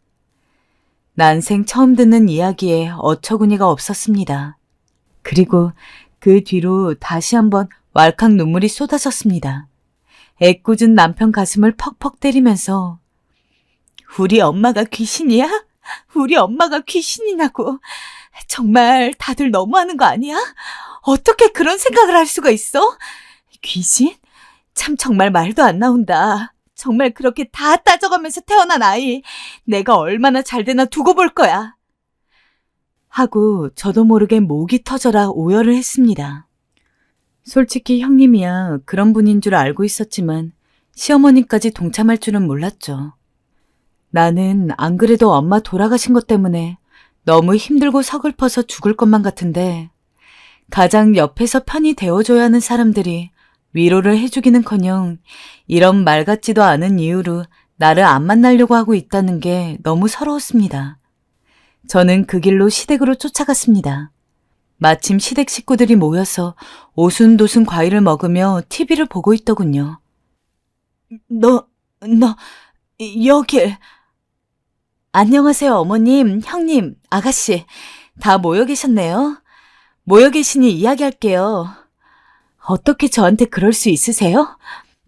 난생 처음 듣는 이야기에 어처구니가 없었습니다. 그리고 그 뒤로 다시 한번 왈칵 눈물이 쏟아졌습니다. 애꿎은 남편 가슴을 퍽퍽 때리면서 우리 엄마가 귀신이야? 우리 엄마가 귀신이냐고. 정말 다들 너무하는 거 아니야? 어떻게 그런 생각을 할 수가 있어? 귀신? 참 정말 말도 안 나온다. 정말 그렇게 다 따져가면서 태어난 아이. 내가 얼마나 잘 되나 두고 볼 거야. 하고 저도 모르게 목이 터져라 오열을 했습니다. 솔직히 형님이야 그런 분인 줄 알고 있었지만 시어머님까지 동참할 줄은 몰랐죠. 나는 안 그래도 엄마 돌아가신 것 때문에 너무 힘들고 서글퍼서 죽을 것만 같은데 가장 옆에서 편히 대어줘야 하는 사람들이 위로를 해주기는커녕 이런 말 같지도 않은 이유로 나를 안 만나려고 하고 있다는 게 너무 서러웠습니다. 저는 그 길로 시댁으로 쫓아갔습니다. 마침 시댁 식구들이 모여서 오순도순 과일을 먹으며 TV를 보고 있더군요. 너 여길... 안녕하세요, 어머님, 형님, 아가씨. 다 모여 계셨네요. 모여 계시니 이야기할게요. 어떻게 저한테 그럴 수 있으세요?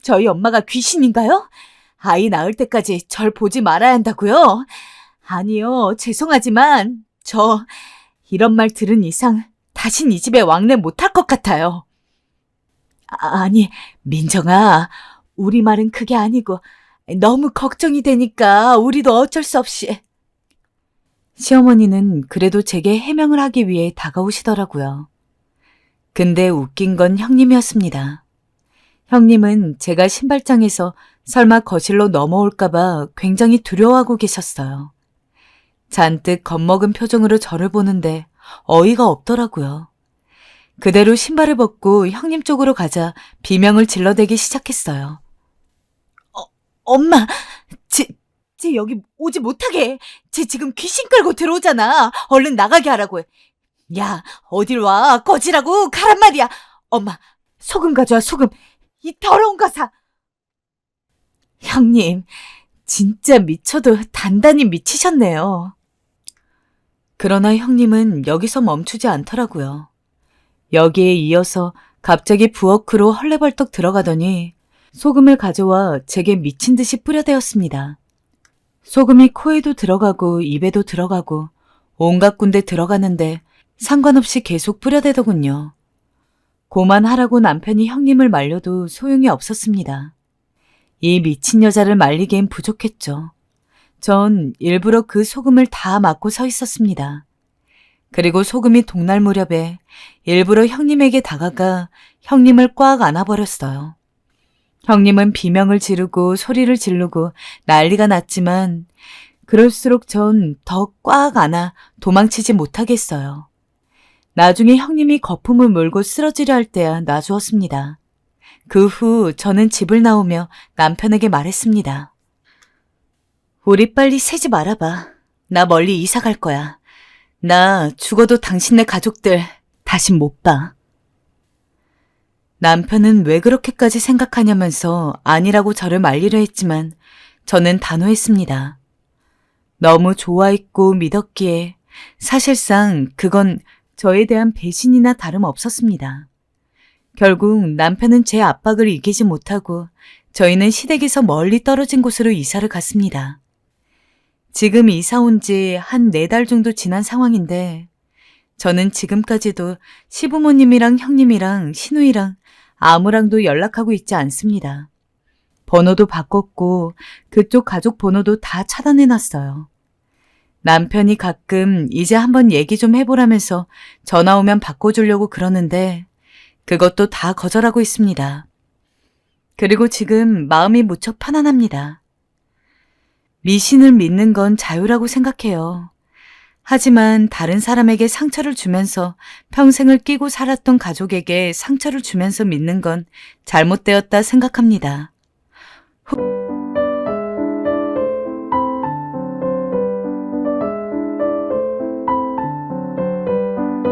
저희 엄마가 귀신인가요? 아이 낳을 때까지 절 보지 말아야 한다고요? 아니요, 죄송하지만 저 이런 말 들은 이상 다신 이 집에 왕래 못할 것 같아요. 아니, 민정아, 우리 말은 그게 아니고 너무 걱정이 되니까 우리도 어쩔 수 없이. 시어머니는 그래도 제게 해명을 하기 위해 다가오시더라고요. 근데 웃긴 건 형님이었습니다. 형님은 제가 신발장에서 설마 거실로 넘어올까봐 굉장히 두려워하고 계셨어요. 잔뜩 겁먹은 표정으로 저를 보는데 어이가 없더라고요. 그대로 신발을 벗고 형님 쪽으로 가자 비명을 질러대기 시작했어요. 엄마, 쟤 여기 오지 못하게 해. 쟤 지금 귀신 끌고 들어오잖아. 얼른 나가게 하라고 해. 야, 어딜 와. 꺼지라고 가란 말이야. 엄마, 소금 가져와, 소금. 이 더러운 거사. 형님, 진짜 미쳐도 단단히 미치셨네요. 그러나 형님은 여기서 멈추지 않더라고요. 여기에 이어서 갑자기 부엌으로 헐레벌떡 들어가더니 소금을 가져와 제게 미친 듯이 뿌려대었습니다. 소금이 코에도 들어가고 입에도 들어가고 온갖 군데 들어가는데 상관없이 계속 뿌려대더군요. 고만하라고 남편이 형님을 말려도 소용이 없었습니다. 이 미친 여자를 말리기엔 부족했죠. 전 일부러 그 소금을 다 맞고 서 있었습니다. 그리고 소금이 동날 무렵에 일부러 형님에게 다가가 형님을 꽉 안아버렸어요. 형님은 비명을 지르고 소리를 지르고 난리가 났지만 그럴수록 전 더 꽉 안아 도망치지 못하겠어요. 나중에 형님이 거품을 물고 쓰러지려 할 때야 놔주었습니다. 그 후 저는 집을 나오며 남편에게 말했습니다. 우리 빨리 새지 말아봐. 나 멀리 이사 갈 거야. 나 죽어도 당신네 가족들 다신 못 봐. 남편은 왜 그렇게까지 생각하냐면서 아니라고 저를 말리려 했지만 저는 단호했습니다. 너무 좋아했고 믿었기에 사실상 그건 저에 대한 배신이나 다름없었습니다. 결국 남편은 제 압박을 이기지 못하고 저희는 시댁에서 멀리 떨어진 곳으로 이사를 갔습니다. 지금 이사 온 지 한 4달 정도 지난 상황인데 저는 지금까지도 시부모님이랑 형님이랑 시누이랑 아무랑도 연락하고 있지 않습니다. 번호도 바꿨고 그쪽 가족 번호도 다 차단해놨어요. 남편이 가끔 이제 한번 얘기 좀 해보라면서 전화 오면 바꿔주려고 그러는데 그것도 다 거절하고 있습니다. 그리고 지금 마음이 무척 편안합니다. 미신을 믿는 건 자유라고 생각해요. 하지만 다른 사람에게 상처를 주면서 평생을 끼고 살았던 가족에게 상처를 주면서 믿는 건 잘못되었다 생각합니다.